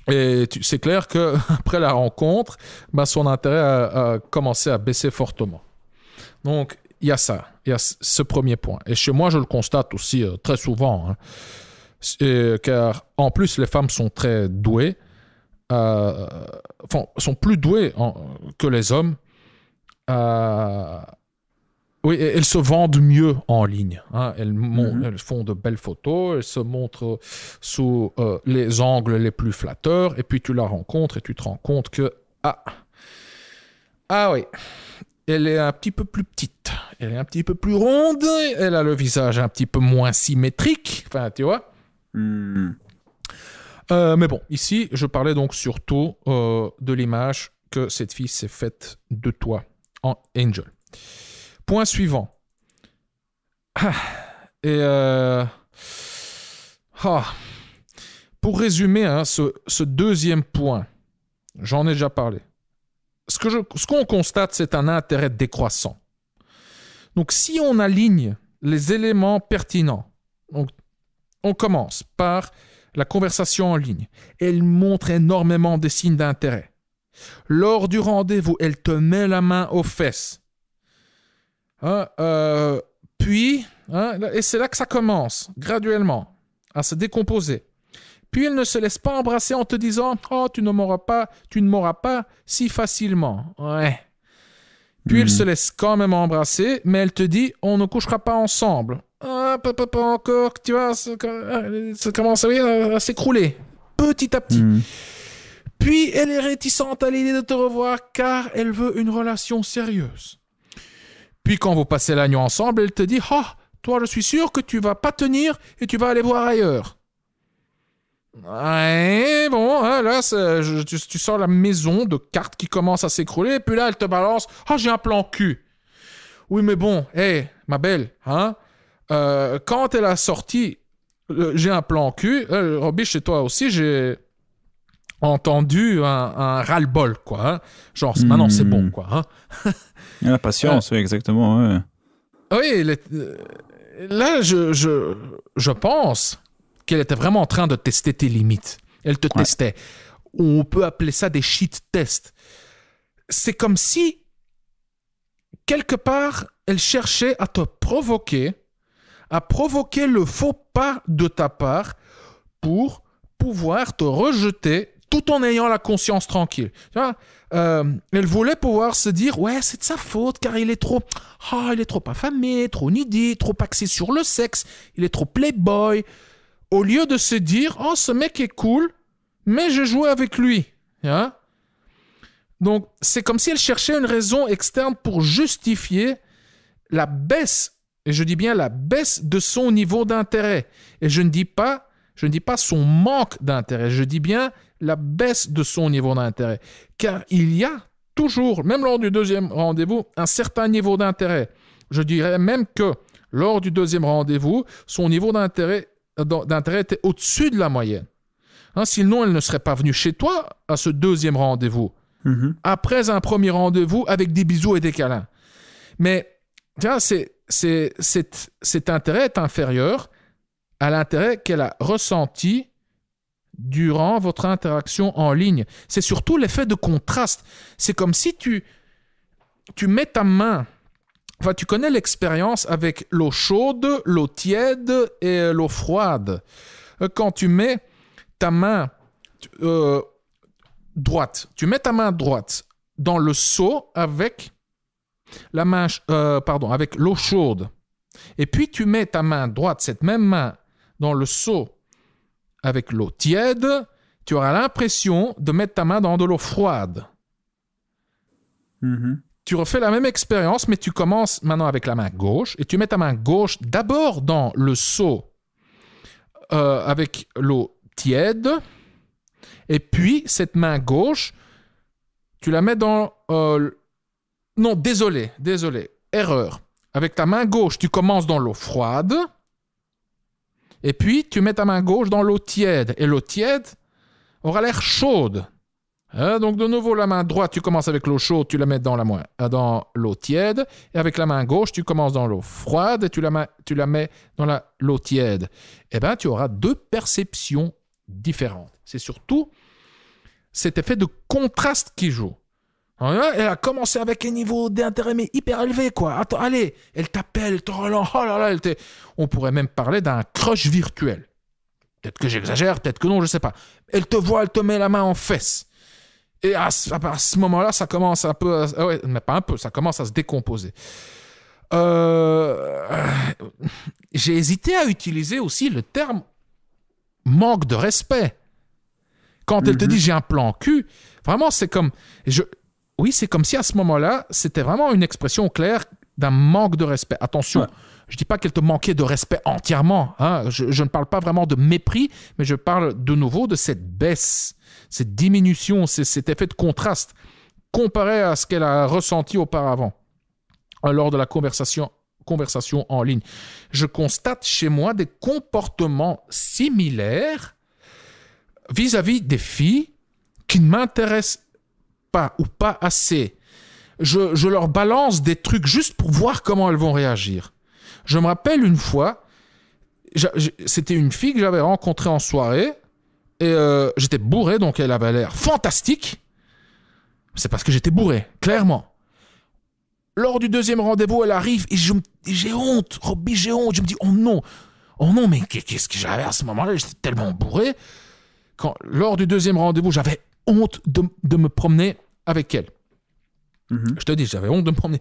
Et c'est clair qu'après la rencontre, son intérêt a commencé à baisser fortement. Donc, il y a ça, il y a ce premier point. Et chez moi, je le constate aussi très souvent. Hein. Car en plus, les femmes sont très douées, sont plus douées que les hommes. Oui, elles se vendent mieux en ligne. Hein. Elles font de belles photos, elles se montrent sous les angles les plus flatteurs, et puis tu la rencontres et tu te rends compte que ah oui, elle est un petit peu plus petite, elle est un petit peu plus ronde, elle a le visage un petit peu moins symétrique, enfin tu vois. Mais bon, ici je parlais donc surtout de l'image que cette fille s'est faite de toi en Angel. Point suivant. Pour résumer hein, ce deuxième point, j'en ai déjà parlé. Ce qu'on constate, c'est un intérêt décroissant. Donc, si on aligne les éléments pertinents, donc, on commence par la conversation en ligne. Elle montre énormément de signes d'intérêt. Lors du rendez-vous, elle te met la main aux fesses. Puis, et c'est là que ça commence, graduellement, à se décomposer. Puis elle ne se laisse pas embrasser en te disant « Oh, tu ne m'auras pas si facilement. » Ouais. Puis elle se laisse quand même embrasser, mais elle te dit « On ne couchera pas ensemble. » Ah, pas encore, tu vois, ça commence à s'écrouler, petit à petit. Puis elle est réticente à l'idée de te revoir car elle veut une relation sérieuse. Puis quand vous passez la nuit ensemble, elle te dit « Ah, toi, je suis sûr que tu vas pas tenir et tu vas aller voir ailleurs. » Ouais, bon, hein, là, tu sors la maison de cartes qui commence à s'écrouler, et puis là, elle te balance « Ah, j'ai un plan cul. » Oui, mais bon, hé, ma belle, hein, quand elle a sorti « J'ai un plan cul », Roby, chez toi aussi, j'ai entendu un ras-le-bol, quoi. Hein. Genre, maintenant, c'est bon, quoi. Hein. La patience, oui, exactement. Ouais. Oui, là, je pense qu'elle était vraiment en train de tester tes limites. Elle te testait. On peut appeler ça des shit tests. C'est comme si, quelque part, elle cherchait à te provoquer, à provoquer le faux pas de ta part pour pouvoir te rejeter tout en ayant la conscience tranquille. Tu vois, elle voulait pouvoir se dire « Ouais, c'est de sa faute car il est trop affamé, trop needy, trop axé sur le sexe, il est trop playboy. » Au lieu de se dire « Oh, ce mec est cool, mais je jouais avec lui. Hein? » Donc, c'est comme si elle cherchait une raison externe pour justifier la baisse, et je dis bien la baisse de son niveau d'intérêt. Et je ne dis pas son manque d'intérêt, je dis bien la baisse de son niveau d'intérêt. Car il y a toujours, même lors du deuxième rendez-vous, un certain niveau d'intérêt. Je dirais même que lors du deuxième rendez-vous, son niveau d'intérêt était au-dessus de la moyenne. Hein, sinon, elle ne serait pas venue chez toi à ce deuxième rendez-vous. Après un premier rendez-vous avec des bisous et des câlins. Mais tu vois, cet intérêt est inférieur à l'intérêt qu'elle a ressenti durant votre interaction en ligne. C'est surtout l'effet de contraste. C'est comme si tu mets ta main... Enfin, tu connais l'expérience avec l'eau chaude, l'eau tiède et l'eau froide. Quand tu mets ta main droite, dans le seau avec avec l'eau chaude. Et puis tu mets ta main droite, cette même main, dans le seau avec l'eau tiède, tu auras l'impression de mettre ta main dans de l'eau froide. Tu refais la même expérience, mais tu commences maintenant avec la main gauche et tu mets ta main gauche d'abord dans le seau avec l'eau tiède et puis cette main gauche, tu la mets dans... Non, désolé. erreur. Avec ta main gauche, tu commences dans l'eau froide. Et puis, tu mets ta main gauche dans l'eau tiède. Et l'eau tiède aura l'air chaude. Donc, de nouveau, la main droite, tu commences avec l'eau chaude, tu la mets dans l'eau tiède. Et avec la main gauche, tu commences dans l'eau froide et tu la mets dans l'eau tiède. Eh bien, tu auras 2 perceptions différentes. C'est surtout cet effet de contraste qui joue. Elle a commencé avec un niveau d'intérêt mais hyper élevé, quoi. Attends, allez, elle t'appelle, elle te relance. Oh là là, on pourrait même parler d'un crush virtuel. Peut-être que j'exagère, peut-être que non, je sais pas. Elle te voit, elle te met la main en fesse. Et à ce moment-là, ça commence un peu... mais pas un peu, ça commence à se décomposer. J'ai hésité à utiliser aussi le terme manque de respect. Quand elle te dit « j'ai un plan cul », vraiment, c'est comme... Oui, c'est comme si à ce moment-là, c'était vraiment une expression claire d'un manque de respect. Attention, je ne dis pas qu'elle te manquait de respect entièrement. Hein. Je ne parle pas vraiment de mépris, mais je parle de nouveau de cette baisse, cette diminution, cet effet de contraste comparé à ce qu'elle a ressenti auparavant lors de la conversation en ligne. Je constate chez moi des comportements similaires vis-à-vis des filles qui ne m'intéressent pas ou pas assez. Je leur balance des trucs juste pour voir comment elles vont réagir. Je me rappelle une fois, c'était une fille que j'avais rencontrée en soirée et j'étais bourré, donc elle avait l'air fantastique. C'est parce que j'étais bourré, clairement. Lors du 2e rendez-vous, elle arrive et j'ai honte. Robbie, j'ai honte. Je me dis, oh non, mais qu'est-ce que j'avais à ce moment-là? J'étais tellement bourré. Lors du 2e rendez-vous, j'avais honte de me promener avec elle. Je te dis, j'avais honte de me promener.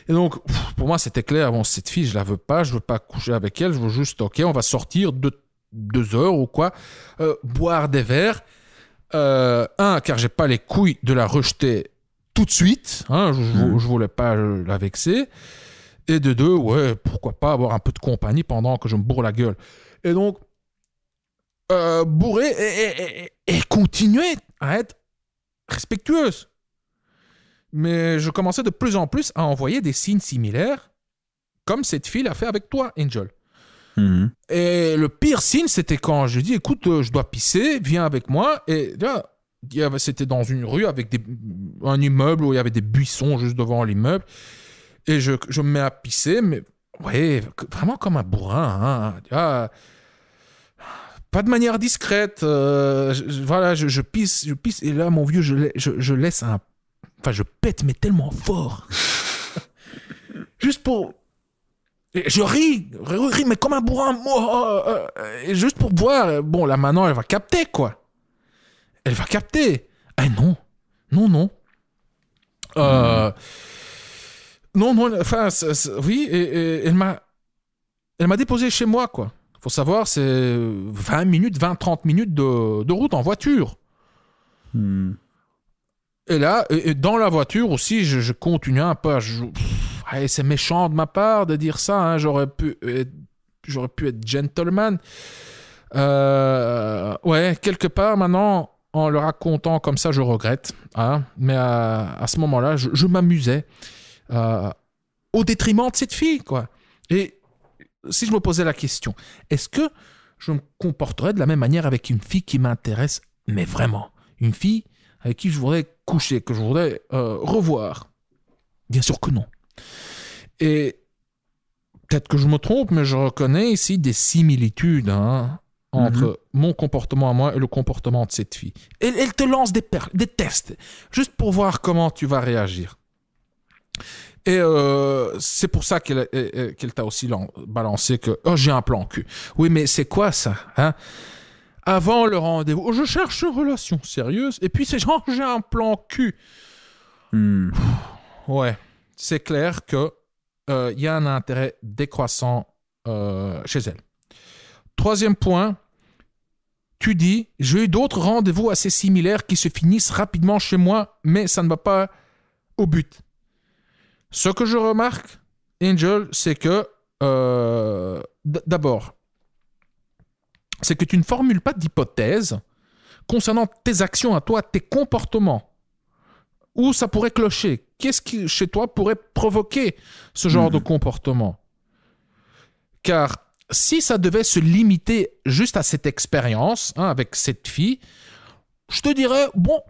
Et donc, pour moi, c'était clair. Bon, cette fille, je veux pas coucher avec elle. Je veux juste, ok, on va sortir 2 heures ou quoi, boire des verres. Car j'ai pas les couilles de la rejeter tout de suite. Hein, je voulais pas la vexer. Et de 2, ouais, pourquoi pas avoir un peu de compagnie pendant que je me bourre la gueule. Et donc, bourrer et continuer à être respectueuse. Mais je commençais de plus en plus à envoyer des signes similaires, comme cette fille l'a fait avec toi, Angel. Et le pire signe, c'était quand je dis, écoute, je dois pisser, viens avec moi. Et là, c'était dans une rue avec un immeuble où il y avait des buissons juste devant l'immeuble. Et je me mets à pisser, mais ouais, vraiment comme un bourrin. Hein. Pas de manière discrète. Voilà, je pisse. Et là, mon vieux, je laisse un... Enfin, je pète, mais tellement fort. Juste pour... Je ris, mais comme un bourrin. Juste pour voir. Bon, là, maintenant, elle va capter, quoi. Elle va capter. Ah non. Non, enfin, oui, et elle m'a déposé chez moi, quoi. Faut savoir, c'est 20-30 minutes de route en voiture. Et là, dans la voiture aussi, je continue un peu à jouer. C'est méchant de ma part de dire ça. Hein. J'aurais pu être gentleman. Ouais, quelque part, maintenant, en le racontant comme ça, je regrette. Hein. Mais à ce moment-là, je m'amusais au détriment de cette fille, quoi. Et si je me posais la question, est-ce que je me comporterais de la même manière avec une fille qui m'intéresse, mais vraiment, une fille avec qui je voudrais coucher, que je voudrais revoir? Bien sûr que non. Et peut-être que je me trompe, mais je reconnais ici des similitudes entre mon comportement à moi et le comportement de cette fille. Elle te lance des tests, juste pour voir comment tu vas réagir. Et c'est pour ça qu'elle t'a aussi balancé que j'ai un plan cul. Oui, mais c'est quoi ça, hein? Avant le rendez-vous, je cherche une relation sérieuse, et puis c'est genre j'ai un plan cul. Ouais, c'est clair que y a un intérêt décroissant chez elle. 3e point, tu dis, j'ai eu d'autres rendez-vous assez similaires qui se finissent rapidement chez moi, mais ça ne va pas au but. Ce que je remarque, Angel, c'est que d'abord, c'est que tu ne formules pas d'hypothèse concernant tes actions à toi, tes comportements, où ça pourrait clocher. qu'est-ce qui, chez toi, pourrait provoquer ce genre de comportement? Car si ça devait se limiter juste à cette expérience, hein, avec cette fille, je te dirais, bon,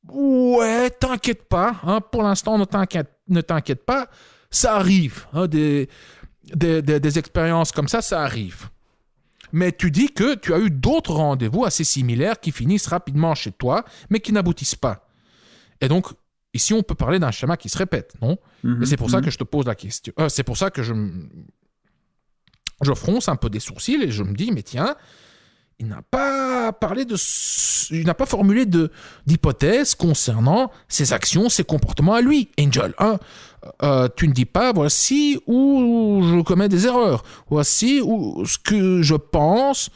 ouais, t'inquiète pas, hein, pour l'instant, ne t'inquiète pas, ça arrive, hein, des expériences comme ça arrive. Mais tu dis que tu as eu d'autres rendez-vous assez similaires qui finissent rapidement chez toi, mais qui n'aboutissent pas. Et donc, ici, on peut parler d'un schéma qui se répète, non? Et c'est pour ça que je te pose la question. C'est pour ça que je fronce un peu des sourcils et je me dis, mais tiens, il n'a pas formulé d'hypothèse concernant ses actions, ses comportements à lui, Angel. Hein? Tu ne dis pas, voici où je commets des erreurs, voici où ce que je pense,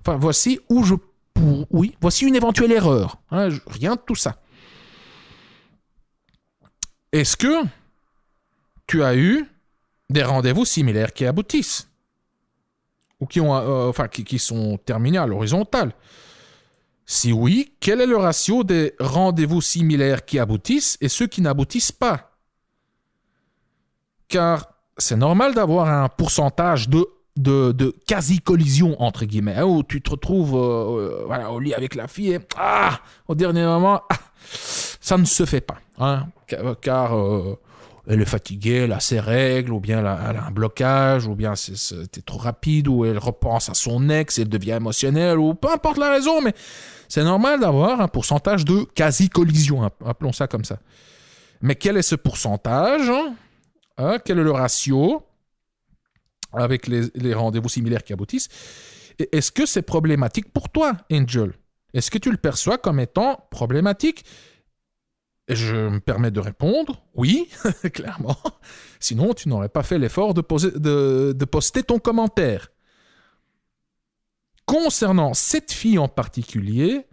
enfin, voici où voici une éventuelle erreur. Hein? Rien de tout ça. Est-ce que tu as eu des rendez-vous similaires qui aboutissent? Ou qui sont terminés à l'horizontale? Si oui, quel est le ratio des rendez-vous similaires qui aboutissent et ceux qui n'aboutissent pas? Car c'est normal d'avoir un pourcentage de quasi-collision, entre guillemets, hein, où tu te retrouves au lit avec la fille et au dernier moment, ça ne se fait pas. Hein, car elle est fatiguée, elle a ses règles, ou bien elle a un blocage, ou bien c'était trop rapide, ou elle repense à son ex, elle devient émotionnelle, ou peu importe la raison, mais c'est normal d'avoir un pourcentage de quasi-collision, appelons ça comme ça. Mais quel est ce pourcentage? Quel est le ratio avec les rendez-vous similaires qui aboutissent? Et est-ce que c'est problématique pour toi, Angel? Est-ce que tu le perçois comme étant problématique? Et je me permets de répondre, oui, clairement. Sinon, tu n'aurais pas fait l'effort de poster ton commentaire. Concernant cette fille en particulier,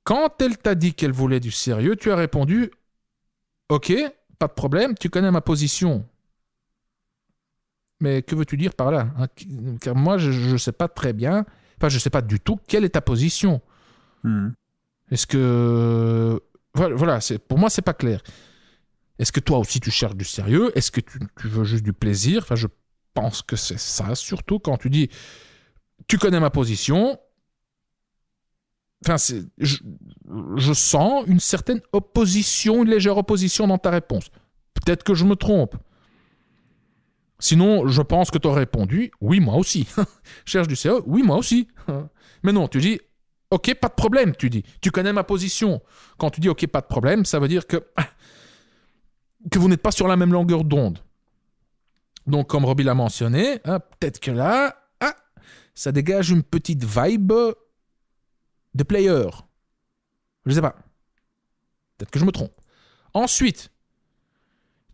quand elle t'a dit qu'elle voulait du sérieux, tu as répondu « Ok, pas de problème, tu connais ma position. » Mais que veux-tu dire par là? Car moi, je ne sais pas très bien, enfin, je ne sais pas du tout quelle est ta position. Est-ce que... Voilà, pour moi, c'est pas clair. Est-ce que toi aussi, tu cherches du sérieux? Est-ce que tu veux juste du plaisir? Enfin, je pense que c'est ça, surtout quand tu dis « Tu connais ma position ». Enfin, je sens une certaine opposition, une légère opposition dans ta réponse. Peut-être que je me trompe. Sinon, je pense que tu aurais répondu « Oui, moi aussi. » Cherche du sérieux? Oui, moi aussi. Mais non, tu dis « Ok, pas de problème », tu dis. Tu connais ma position. Quand tu dis « Ok, pas de problème », ça veut dire que vous n'êtes pas sur la même longueur d'onde. Donc, comme Robbie l'a mentionné, peut-être que là, ça dégage une petite vibe de player. Je ne sais pas. Peut-être que je me trompe. Ensuite,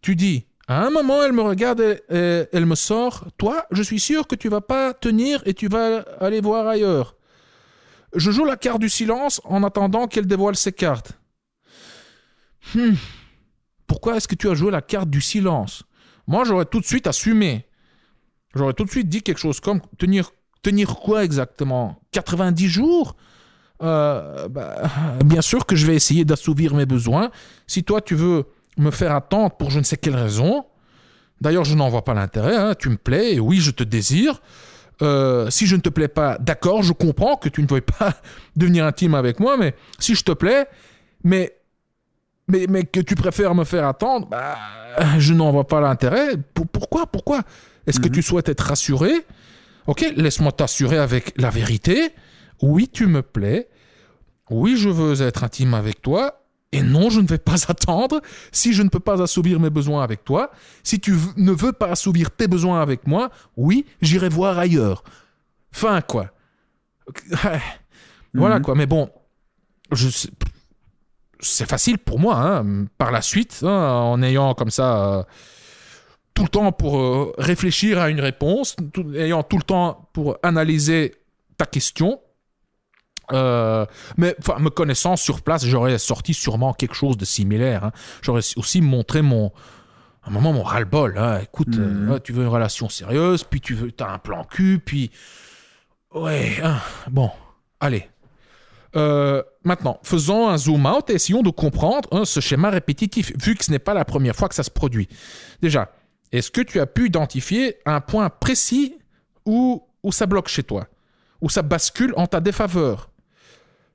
tu dis, à un moment, elle me regarde et elle me sort, toi, je suis sûr que tu ne vas pas tenir et tu vas aller voir ailleurs. Je joue la carte du silence en attendant qu'elle dévoile ses cartes. Pourquoi est-ce que tu as joué la carte du silence? Moi, j'aurais tout de suite assumé. J'aurais tout de suite dit quelque chose comme tenir quoi exactement? 90 jours? Bien sûr que je vais essayer d'assouvir mes besoins. Si toi, tu veux me faire attendre pour je ne sais quelle raison, d'ailleurs, je n'en vois pas l'intérêt. Hein, tu me plais et oui, je te désire. Si je ne te plais pas, d'accord, je comprends que tu ne veuilles pas devenir intime avec moi, mais si je te plais, mais que tu préfères me faire attendre, je n'en vois pas l'intérêt. Pourquoi? Est-ce que tu souhaites être rassuré? Ok, laisse-moi t'assurer avec la vérité. Oui, tu me plais. Oui, je veux être intime avec toi. Et non, je ne vais pas attendre. Si je ne peux pas assouvir mes besoins avec toi, si tu ne veux pas assouvir tes besoins avec moi, oui, j'irai voir ailleurs. Fin, quoi. Voilà, quoi. Mais bon, c'est facile pour moi, hein, par la suite, hein, en ayant comme ça tout le temps pour réfléchir à une réponse, ayant tout le temps pour analyser ta question. Mais me connaissant sur place, j'aurais sorti sûrement quelque chose de similaire. Hein. J'aurais aussi montré à un moment mon ras-le-bol. Hein. Écoute, tu veux une relation sérieuse, puis t'as un plan cul, puis ouais, hein, bon, allez. Maintenant, faisons un zoom out et essayons de comprendre ce schéma répétitif, vu que ce n'est pas la première fois que ça se produit. Déjà, est-ce que tu as pu identifier un point précis où ça bloque chez toi, où ça bascule en ta défaveur?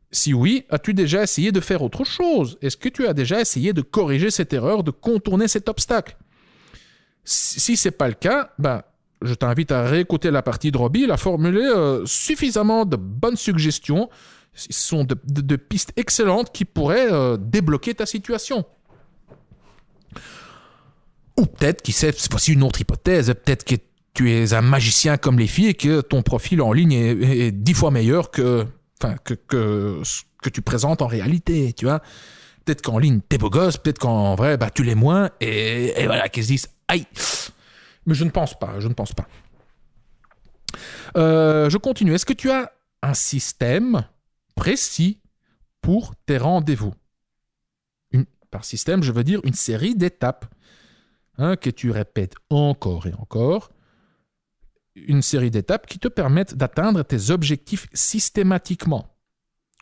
Si oui, as-tu déjà essayé de faire autre chose? Est-ce que tu as déjà essayé de corriger cette erreur, de contourner cet obstacle? Si ce n'est pas le cas, je t'invite à réécouter la partie de Robbie. Il a formulé suffisamment de bonnes suggestions. Ce sont de pistes excellentes qui pourraient débloquer ta situation. Ou peut-être, qui sait, voici une autre hypothèse, peut-être que tu es un magicien comme les filles et que ton profil en ligne est 10 fois meilleur que ce que tu présentes en réalité, tu vois. Peut-être qu'en ligne, t'es beau gosse, peut-être qu'en vrai, tu l'es moins, et voilà, qu'ils se disent « Aïe !» Mais je ne pense pas. Je continue. Est-ce que tu as un système précis pour tes rendez-vous? Par système, je veux dire une série d'étapes que tu répètes encore et encore. Une série d'étapes qui te permettent d'atteindre tes objectifs systématiquement.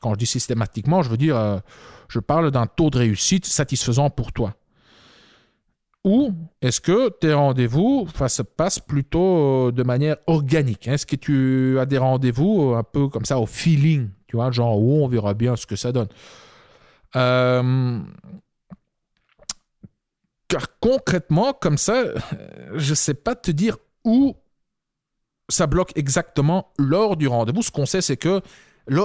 Quand je dis systématiquement, je veux dire, je parle d'un taux de réussite satisfaisant pour toi. Ou est-ce que tes rendez-vous se passent plutôt de manière organique? Est-ce que tu as des rendez-vous un peu comme ça au feeling, tu vois, genre où on verra bien ce que ça donne? Car concrètement, comme ça, je ne sais pas te dire où ça bloque exactement lors du rendez-vous. Ce qu'on sait, c'est que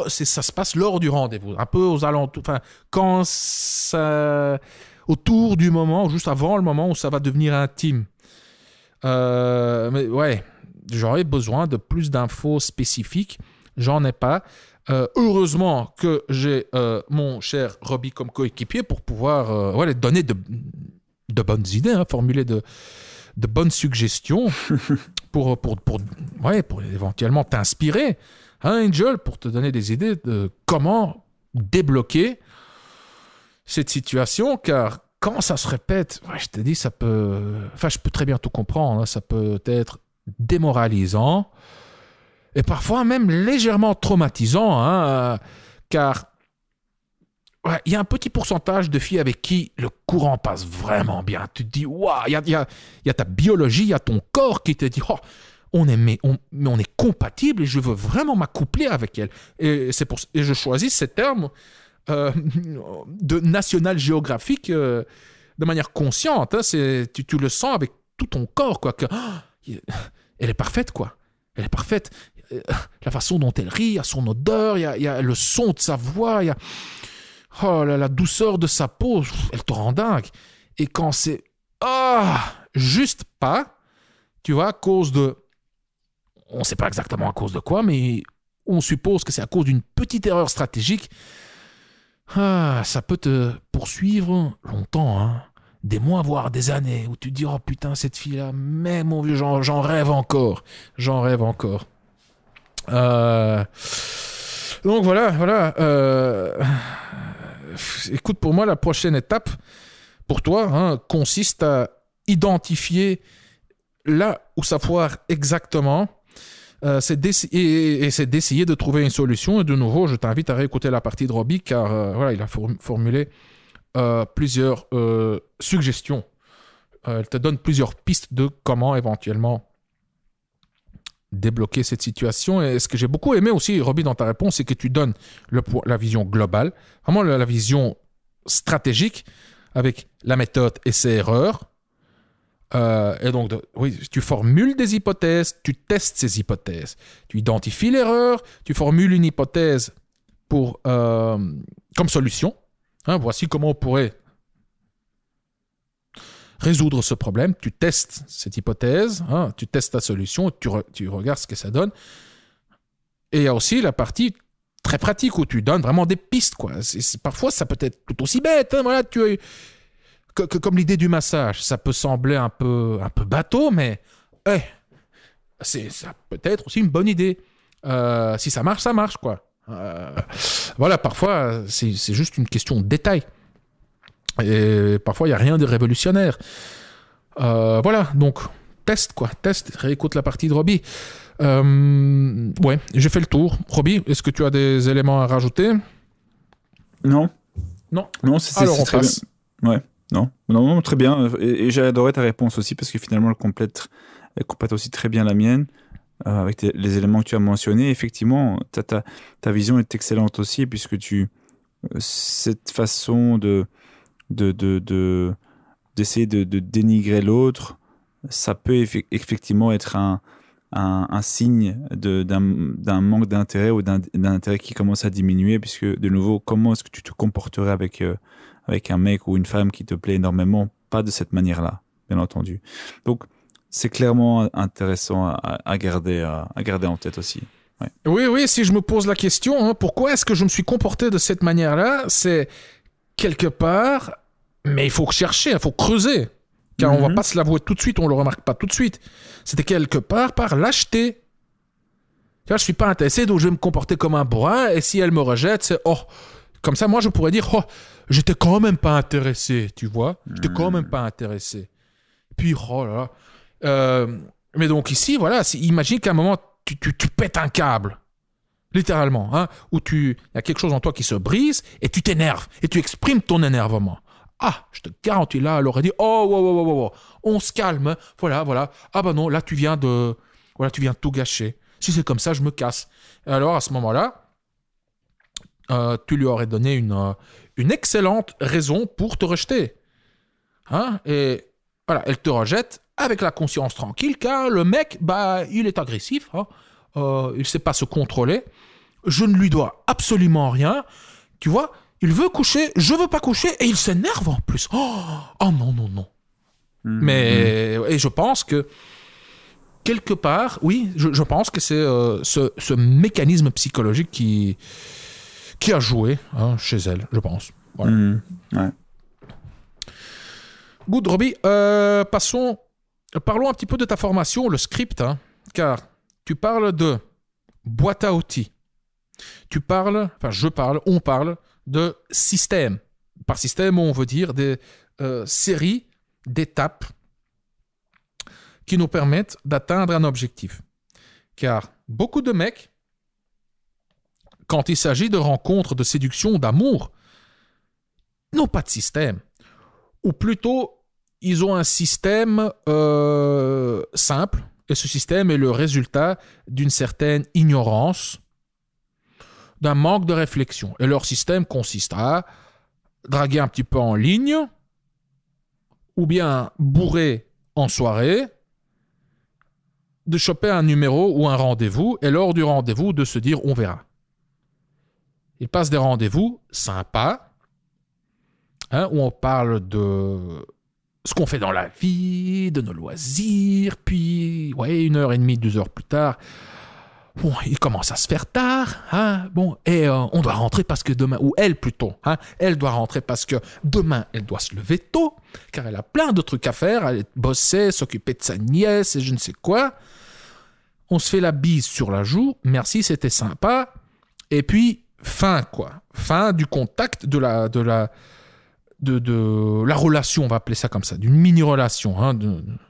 ça se passe lors du rendez-vous, un peu aux alentours, quand ça, autour du moment, juste avant le moment où ça va devenir intime. Mais ouais, j'aurais besoin de plus d'infos spécifiques. J'en ai pas. Heureusement que j'ai mon cher Robbie comme coéquipier pour pouvoir donner de bonnes idées, formuler de bonnes suggestions pour éventuellement t'inspirer, Angel, pour te donner des idées de comment débloquer cette situation, car quand ça se répète, je te dis, ça peut... je peux très bien tout comprendre, ça peut être démoralisant et parfois même légèrement traumatisant, car il y a un petit pourcentage de filles avec qui le courant passe vraiment bien. Tu te dis, waouh, il y a ta biologie, il y a ton corps qui te dit, oh, on est compatible et je veux vraiment m'accoupler avec elle. Et je choisis ces termes de National Geographic de manière consciente. Tu le sens avec tout ton corps, quoi. Elle est parfaite, quoi. Elle est parfaite. La façon dont elle rit, il y a son odeur, il y a le son de sa voix, il y a... Oh, la douceur de sa peau, elle te rend dingue. Et quand c'est juste pas, tu vois, à cause de... On ne sait pas exactement à cause de quoi, mais on suppose que c'est à cause d'une petite erreur stratégique. Ça peut te poursuivre longtemps, des mois, voire des années, où tu te dis, oh putain, cette fille-là, mais mon vieux, j'en rêve encore. Donc voilà. Écoute, pour moi, la prochaine étape pour toi consiste à identifier là où ça foire exactement. C'est d'essayer de trouver une solution. Et de nouveau, je t'invite à réécouter la partie de Robbie, car il a formulé plusieurs suggestions. Elle te donne plusieurs pistes de comment éventuellement débloquer cette situation. Et ce que j'ai beaucoup aimé aussi, Robbie, dans ta réponse, c'est que tu donnes la vision globale, vraiment la vision stratégique avec la méthode essai-erreur. Et donc, tu formules des hypothèses, tu testes ces hypothèses, tu identifies l'erreur, tu formules une hypothèse comme solution. Voici comment on pourrait résoudre ce problème. Tu testes cette hypothèse, tu testes ta solution, tu regardes ce que ça donne. Et il y a aussi la partie très pratique où tu donnes vraiment des pistes, quoi. Parfois, ça peut être tout aussi bête. Voilà, comme l'idée du massage, ça peut sembler un peu bateau, mais ça peut être aussi une bonne idée. Si ça marche, quoi. Voilà, parfois, c'est juste une question de détail. Et parfois, il n'y a rien de révolutionnaire. Voilà, donc, teste, réécoute la partie de Robbie. J'ai fait le tour. Robbie, est-ce que tu as des éléments à rajouter? Non. Non. Non, Alors c'est on très bien. passe. Ouais. Non, très bien. Et j'ai adoré ta réponse aussi parce que finalement, elle complète aussi très bien la mienne avec les éléments que tu as mentionnés. Effectivement, ta vision est excellente aussi puisque cette façon de, de, de- d'essayer de dénigrer l'autre, ça peut effectivement être un signe d'un manque d'intérêt ou d'un intérêt qui commence à diminuer, puisque de nouveau, comment est-ce que tu te comporterais avec un mec ou une femme qui te plaît énormément? Pas de cette manière-là, bien entendu. Donc, c'est clairement intéressant à garder en tête aussi. Ouais. Oui, oui, si je me pose la question, hein, pourquoi est-ce que je me suis comporté de cette manière-là, c'est quelque part, mais il faut chercher, il faut creuser. Car on va Mhm. pas se l'avouer tout de suite, on le remarque pas tout de suite. C'était quelque part par lâcheté. Tu vois, je suis pas intéressé, donc je vais me comporter comme un bourrin, et si elle me rejette, c'est oh. Comme ça, moi, je pourrais dire oh, j'étais quand même pas intéressé, tu vois. J'étais quand même pas intéressé. Puis, oh là là. Mais donc ici, voilà, imagine qu'à un moment, tu pètes un câble. Littéralement, hein, où il y a quelque chose en toi qui se brise et tu t'énerves et tu exprimes ton énervement. Ah, je te garantis, là, elle aurait dit oh, wow, wow, wow, wow, wow. On se calme, hein. Voilà, voilà. Ah bah non, là, tu viens de tout gâcher. Si c'est comme ça, je me casse. Et alors, à ce moment-là, tu lui aurais donné une excellente raison pour te rejeter. Hein, et voilà, elle te rejette avec la conscience tranquille, car le mec, bah, il est agressif, hein. Il ne sait pas se contrôler. Je ne lui dois absolument rien. Tu vois, il veut coucher, je veux pas coucher, et il s'énerve en plus. Oh, oh non, non, non. Mhm. Mais et je pense que, quelque part, oui, je pense que c'est ce mécanisme psychologique qui a joué hein, chez elle, je pense. Voilà. Mhm. Ouais. Good, Robbie. Parlons un petit peu de ta formation, le script, hein, car tu parles de boîte à outils. On parle de système. Par système, on veut dire des séries d'étapes qui nous permettent d'atteindre un objectif. Car beaucoup de mecs, quand il s'agit de rencontres, de séduction, d'amour, n'ont pas de système. Ou plutôt, ils ont un système simple, et ce système est le résultat d'une certaine ignorance, d'un manque de réflexion. Et leur système consiste à draguer un petit peu en ligne, ou bien bourrer en soirée, de choper un numéro ou un rendez-vous, et lors du rendez-vous, de se dire on verra. Ils passent des rendez-vous sympas, hein, où on parle de ce qu'on fait dans la vie, de nos loisirs, puis, ouais, 1h30, 2 heures plus tard, bon, il commence à se faire tard, hein, bon, et on doit rentrer parce que demain, ou elle plutôt, hein, elle doit rentrer parce que demain, elle doit se lever tôt, car elle a plein de trucs à faire, elle bosser, s'occuper de sa nièce et je ne sais quoi. On se fait la bise sur la joue, merci, c'était sympa, et puis, fin, quoi. Fin du contact de la relation, on va appeler ça comme ça, d'une mini-relation, hein,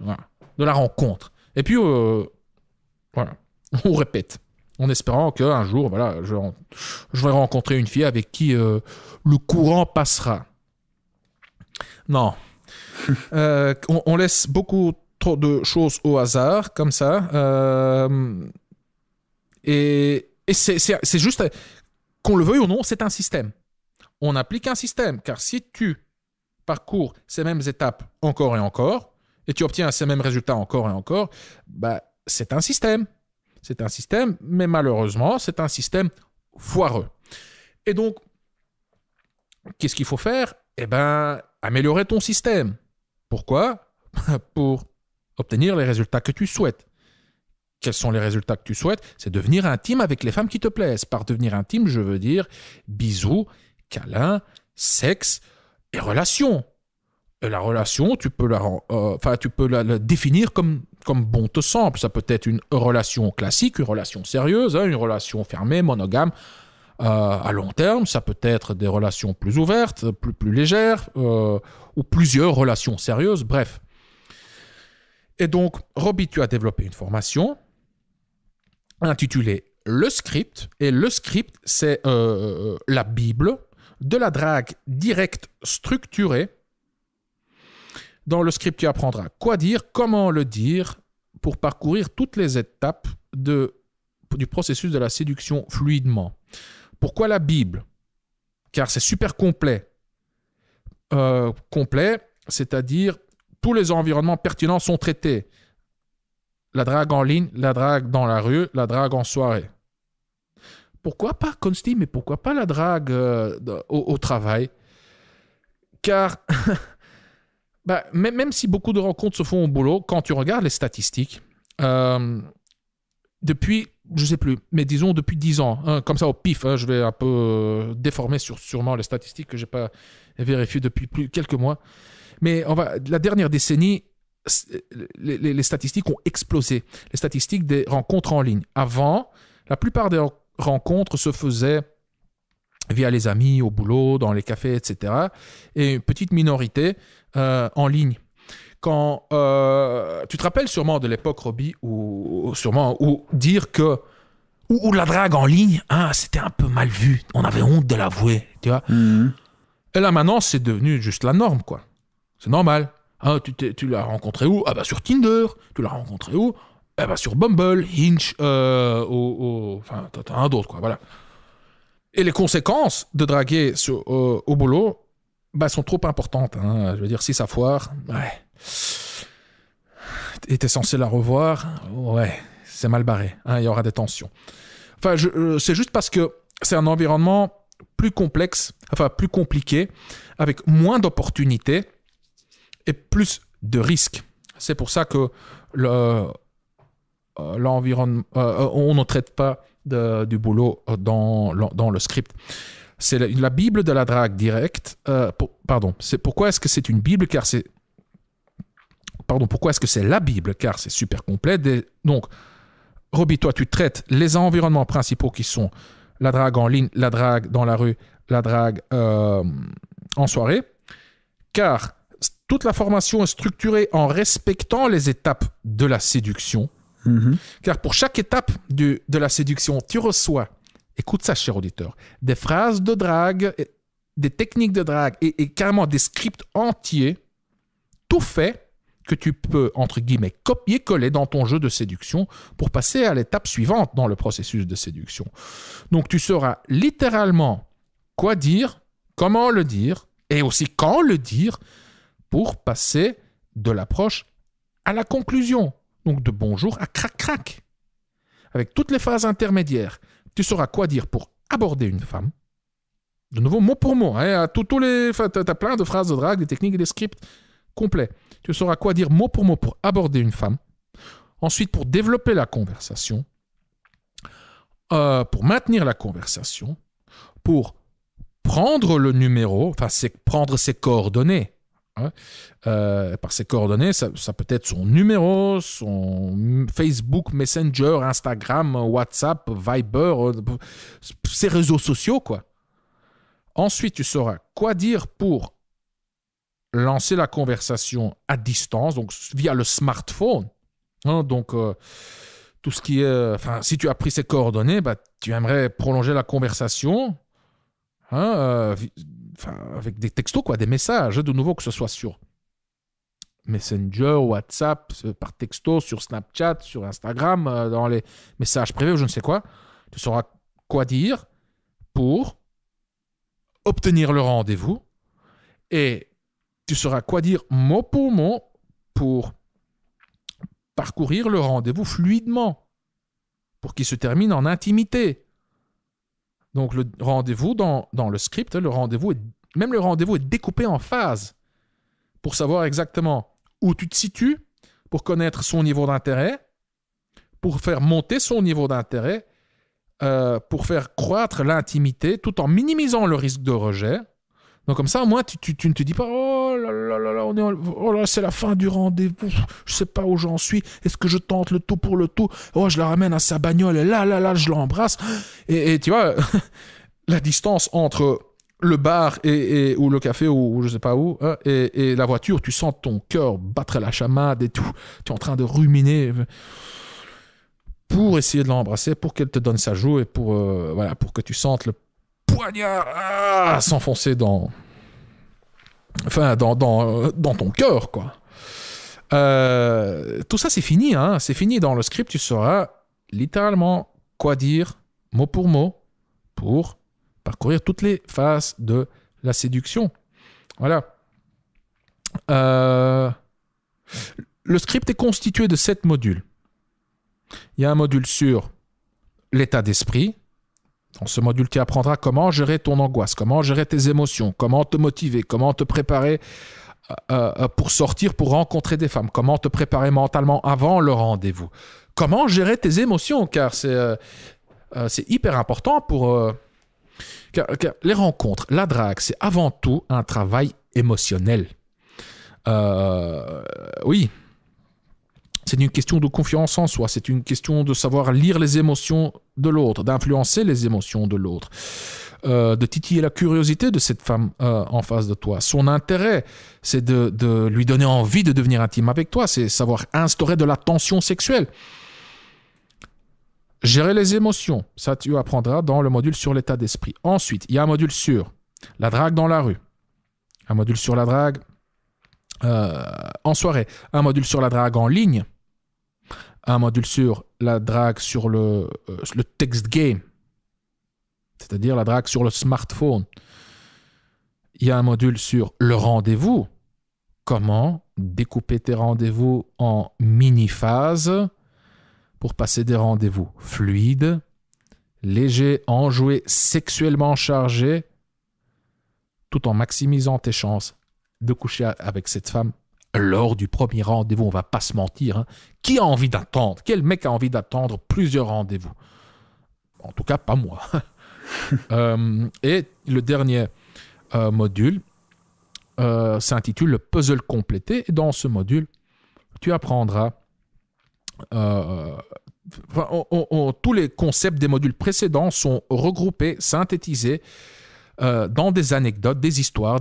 voilà, de la rencontre. Et puis, voilà, on répète, en espérant qu'un jour, voilà, je vais rencontrer une fille avec qui le courant passera. Non. On laisse beaucoup trop de choses au hasard, comme ça. Et c'est juste, qu'on le veuille ou non, c'est un système. On applique un système, car si tu parcours ces mêmes étapes encore et encore, et tu obtiens ces mêmes résultats encore et encore, bah, c'est un système. C'est un système, mais malheureusement, c'est un système foireux. Et donc, qu'est-ce qu'il faut faire? Eh bien, améliorer ton système. Pourquoi? Pour obtenir les résultats que tu souhaites. Quels sont les résultats que tu souhaites? C'est devenir intime avec les femmes qui te plaisent. Par devenir intime, je veux dire bisous, câlins, sexe et relations. Et la relation, tu peux la définir comme bon te semble. Ça peut être une relation classique, une relation sérieuse, hein, une relation fermée, monogame, à long terme. Ça peut être des relations plus ouvertes, plus légères, ou plusieurs relations sérieuses, bref. Et donc, Robbie, tu as développé une formation intitulée Le Script. Et le script, c'est la Bible de la drague directe structurée. Dans le script, tu apprendras quoi dire, comment le dire, pour parcourir toutes les étapes du processus de la séduction fluidement. Pourquoi la Bible? Car c'est super complet. Complet, c'est-à-dire tous les environnements pertinents sont traités. La drague en ligne, la drague dans la rue, la drague en soirée. Pourquoi pas Consti, mais pourquoi pas la drague au travail? Car même si beaucoup de rencontres se font au boulot, quand tu regardes les statistiques, depuis, je ne sais plus, mais disons depuis 10 ans, hein, comme ça au pif, hein, je vais un peu déformer sûrement les statistiques que je n'ai pas vérifiées depuis quelques mois. Mais la dernière décennie, les statistiques ont explosé. Les statistiques des rencontres en ligne. Avant, la plupart des rencontres se faisaient via les amis, au boulot, dans les cafés, etc. Et une petite minorité en ligne. Quand tu te rappelles sûrement de l'époque, Roby, où dire que ou la drague en ligne, hein, c'était un peu mal vu. On avait honte de l'avouer, tu vois. Mhm. Et là, maintenant, c'est devenu juste la norme, quoi. C'est normal. Hein, tu l'as rencontré où? Ah bah sur Tinder. Tu l'as rencontré où? Ah bah sur Bumble, Hinge, enfin, t'as un d'autre, quoi, voilà. Et les conséquences de draguer au boulot sont trop importantes. Hein. Je veux dire, si ça foire, ouais. Et t'es censé la revoir, ouais, c'est mal barré. Hein, il y aura des tensions. Enfin, c'est juste parce que c'est un environnement plus complexe, enfin plus compliqué, avec moins d'opportunités et plus de risques. C'est pour ça que l'environnement, on ne traite pas du boulot dans le script. C'est la Bible de la drague directe. Pourquoi est-ce que c'est une Bible? Pourquoi est-ce que c'est la Bible? Car c'est super complet. Donc, Roby, toi, tu traites les environnements principaux qui sont la drague en ligne, la drague dans la rue, la drague en soirée. Car toute la formation est structurée en respectant les étapes de la séduction. Mhm. Car pour chaque étape de la séduction, tu reçois, écoute ça, cher auditeur, des phrases de drague, des techniques de drague et carrément des scripts entiers, tout fait que tu peux, entre guillemets, copier-coller dans ton jeu de séduction pour passer à l'étape suivante dans le processus de séduction. Donc, tu sauras littéralement quoi dire, comment le dire et aussi quand le dire pour passer de l'approche à la conclusion. Donc, de bonjour à crac-crac. Avec toutes les phases intermédiaires, tu sauras quoi dire pour aborder une femme. De nouveau, mot pour mot. Hein, tu as plein de phrases de drague, des techniques et des scripts complets. Tu sauras quoi dire mot pour aborder une femme. Ensuite, pour développer la conversation. Pour maintenir la conversation. Pour prendre le numéro, enfin, c'est prendre ses coordonnées. Hein. Par ses coordonnées, ça peut être son numéro, son Facebook, Messenger, Instagram, WhatsApp, Viber, ses réseaux sociaux, quoi. Ensuite, tu sauras quoi dire pour lancer la conversation à distance, donc via le smartphone. Hein, donc, tout ce qui est... si tu as pris ces coordonnées, tu aimerais prolonger la conversation avec des textos, quoi, des messages, de nouveau, que ce soit sur Messenger, WhatsApp, par texto, sur Snapchat, sur Instagram, dans les messages privés ou je ne sais quoi. Tu sauras quoi dire pour obtenir le rendez-vous et tu sauras quoi dire mot pour mot pour parcourir le rendez-vous fluidement pour qu'il se termine en intimité. Donc le rendez-vous dans le script, le rendez-vous est découpé en phases pour savoir exactement où tu te situes, pour connaître son niveau d'intérêt, pour faire monter son niveau d'intérêt, pour faire croître l'intimité tout en minimisant le risque de rejet. Donc comme ça, au moins, tu ne te dis pas « Oh là là là là, oh là, c'est la fin du rendez-vous, je ne sais pas où j'en suis, est-ce que je tente le tout pour le tout? Oh, je la ramène à sa bagnole, et là, je l'embrasse. » Et tu vois, la distance entre le bar ou le café ou je ne sais pas où et la voiture, tu sens ton cœur battre la chamade et tout. Tu es en train de ruminer pour essayer de l'embrasser, pour qu'elle te donne sa joue et pour que tu sentes le poignard s'enfoncer dans ton cœur, quoi. Tout ça, c'est fini, hein. C'est fini. Dans le script, tu sauras littéralement quoi dire, mot pour mot, pour parcourir toutes les phases de la séduction. Voilà. Le script est constitué de 7 modules. Il y a un module sur l'état d'esprit. Dans ce module, tu apprendras comment gérer ton angoisse, comment gérer tes émotions, comment te motiver, comment te préparer pour sortir, pour rencontrer des femmes, comment te préparer mentalement avant le rendez-vous, comment gérer tes émotions, car c'est hyper important car les rencontres, la drague, c'est avant tout un travail émotionnel. Oui. C'est une question de confiance en soi, c'est une question de savoir lire les émotions de l'autre, d'influencer les émotions de l'autre, de titiller la curiosité de cette femme en face de toi. Son intérêt, c'est de lui donner envie de devenir intime avec toi, c'est savoir instaurer de la tension sexuelle. Gérer les émotions, ça tu apprendras dans le module sur l'état d'esprit. Ensuite, il y a un module sur la drague dans la rue, un module sur la drague en soirée, un module sur la drague en ligne, un module sur la drague sur le text game, c'est-à-dire la drague sur le smartphone. Il y a un module sur le rendez-vous, comment découper tes rendez-vous en mini-phases pour passer des rendez-vous fluides, légers, enjoués, sexuellement chargés, tout en maximisant tes chances de coucher avec cette femme lors du premier rendez-vous. On va pas se mentir, hein. Qui a envie d'attendre? Quel mec a envie d'attendre plusieurs rendez-vous? En tout cas, pas moi. Et le dernier module s'intitule le puzzle complété. Et dans ce module, tu apprendras tous les concepts des modules précédents sont regroupés, synthétisés dans des anecdotes, des histoires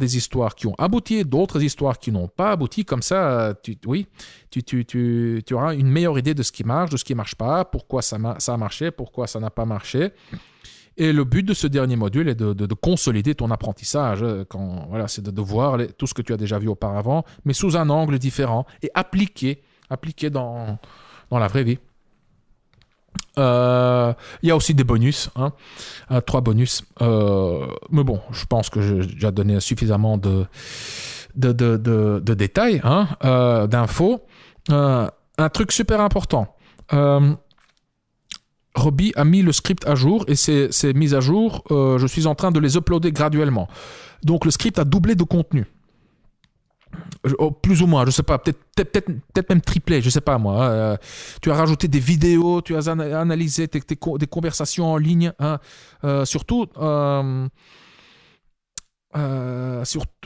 qui ont abouti, d'autres histoires qui n'ont pas abouti. Comme ça, tu auras une meilleure idée de ce qui marche, de ce qui ne marche pas, pourquoi ça a marché, pourquoi ça n'a pas marché. Et le but de ce dernier module est de consolider ton apprentissage. C'est de voir tout ce que tu as déjà vu auparavant, mais sous un angle différent et appliqué dans la vraie vie. Il y a aussi des bonus, 3 bonus. Mais bon, je pense que j'ai déjà donné suffisamment de détails, d'infos. Un truc super important. Robbie a mis le script à jour et ces mises à jour, je suis en train de les uploader graduellement. Donc le script a doublé de contenu. Plus ou moins, je sais pas, peut-être même triplé, je sais pas moi. Tu as rajouté des vidéos, tu as analysé des conversations en ligne, surtout.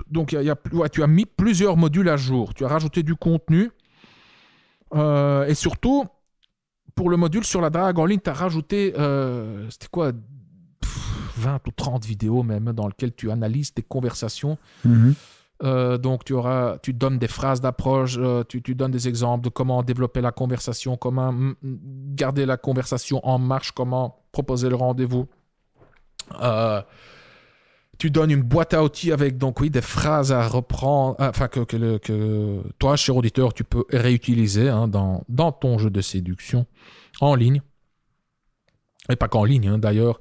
Donc tu as mis plusieurs modules à jour, tu as rajouté du contenu et surtout pour le module sur la drague en ligne, tu as rajouté c'était quoi, 20 ou 30 vidéos même dans lesquelles tu analyses tes conversations. Donc tu donnes des phrases d'approche, tu donnes des exemples de comment développer la conversation, comment garder la conversation en marche, comment proposer le rendez-vous. Tu donnes une boîte à outils avec des phrases à reprendre, que toi, cher auditeur, tu peux réutiliser dans ton jeu de séduction en ligne. Et pas qu'en ligne, d'ailleurs.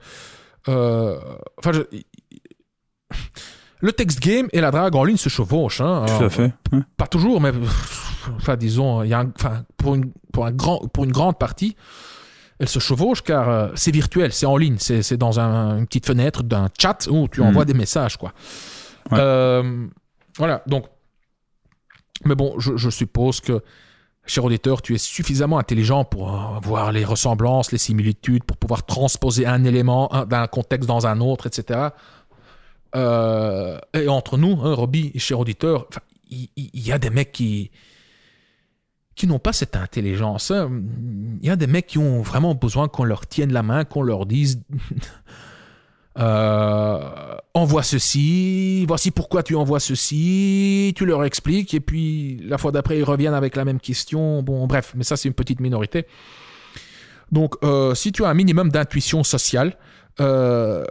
Le text game et la drague en ligne se chevauchent. Tout à fait. Pas toujours, mais disons, pour une grande partie, elles se chevauchent car c'est virtuel, c'est en ligne, c'est dans une petite fenêtre d'un chat où tu envoies des messages, quoi. Ouais. Voilà, donc. Mais bon, je suppose que, cher auditeur, tu es suffisamment intelligent pour voir les ressemblances, les similitudes, pour pouvoir transposer un élément d'un contexte dans un autre, etc. Et entre nous, Robbie et cher auditeur, il y a des mecs qui n'ont pas cette intelligence. Il y a des mecs qui ont vraiment besoin qu'on leur tienne la main, qu'on leur dise envoie ceci, voici pourquoi tu envoies ceci, tu leur expliques et puis la fois d'après ils reviennent avec la même question. Bon, bref, mais ça c'est une petite minorité. Donc, si tu as un minimum d'intuition sociale, tu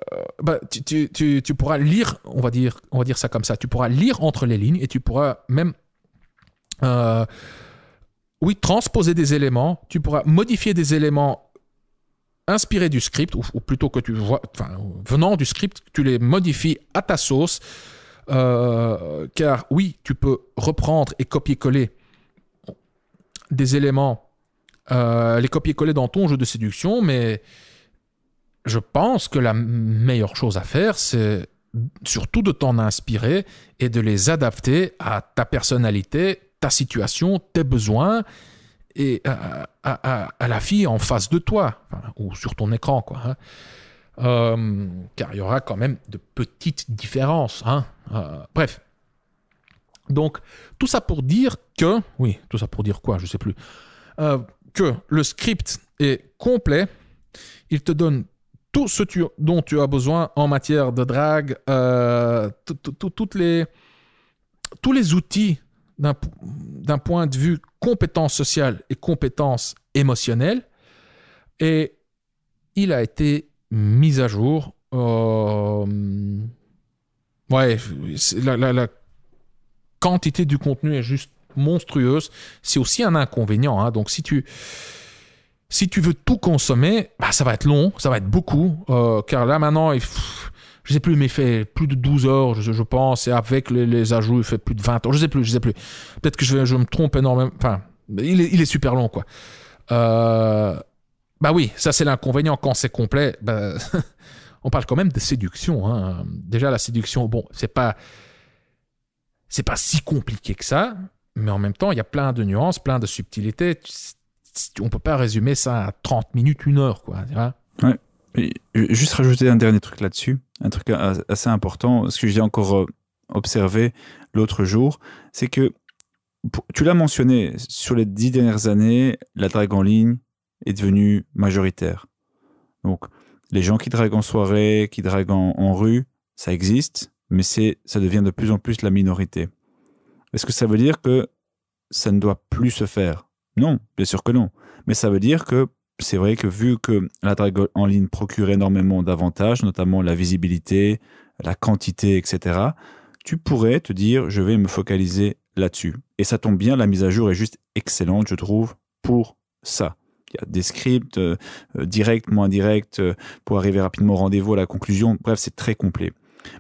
pourras lire, on va dire ça comme ça, tu pourras lire entre les lignes et tu pourras même oui, transposer des éléments, tu pourras modifier des éléments inspirés du script, ou plutôt que tu vois, venant du script, tu les modifies à ta sauce, car oui, tu peux reprendre et copier-coller des éléments, les copier-coller dans ton jeu de séduction, mais je pense que la meilleure chose à faire, c'est surtout de t'en inspirer et de les adapter à ta personnalité, ta situation, tes besoins et à la fille en face de toi, ou sur ton écran, quoi. Car il y aura quand même de petites différences. Bref. Donc, tout ça pour dire que... Oui, tout ça pour dire quoi, je ne sais plus. Que le script est complet. Il te donne tout ce dont tu as besoin en matière de drague, tous les outils d'un point de vue compétence sociale et compétence émotionnelle. Et il a été mis à jour. Ouais, la quantité du contenu est juste monstrueuse. C'est aussi un inconvénient. Donc, si tu veux tout consommer, ça va être long, ça va être beaucoup. Car là, maintenant, je ne sais plus, mais il fait plus de 12 heures, je pense, et avec les ajouts, il fait plus de 20 heures. Je sais plus. Peut-être que je me trompe énormément. Enfin, il est super long, quoi. Oui, ça, c'est l'inconvénient. Quand c'est complet, on parle quand même de séduction. Déjà, la séduction, bon, c'est pas si compliqué que ça, mais en même temps, il y a plein de nuances, plein de subtilités. On peut pas résumer ça à 30 minutes, 1 heure, quoi. Ouais. Et juste rajouter un dernier truc là-dessus, un truc assez important, ce que j'ai encore observé l'autre jour, c'est que, tu l'as mentionné, sur les 10 dernières années, la drague en ligne est devenue majoritaire. Donc, les gens qui draguent en soirée, qui draguent en rue, ça existe, mais ça devient de plus en plus la minorité. Est-ce que ça veut dire que ça ne doit plus se faire ? Non, bien sûr que non. Mais ça veut dire que c'est vrai que vu que la drague en ligne procure énormément d'avantages, notamment la visibilité, la quantité, etc., tu pourrais te dire, je vais me focaliser là-dessus. Et ça tombe bien, la mise à jour est juste excellente, je trouve, pour ça. Il y a des scripts directs, moins directs, pour arriver rapidement au rendez-vous, à la conclusion. Bref, c'est très complet.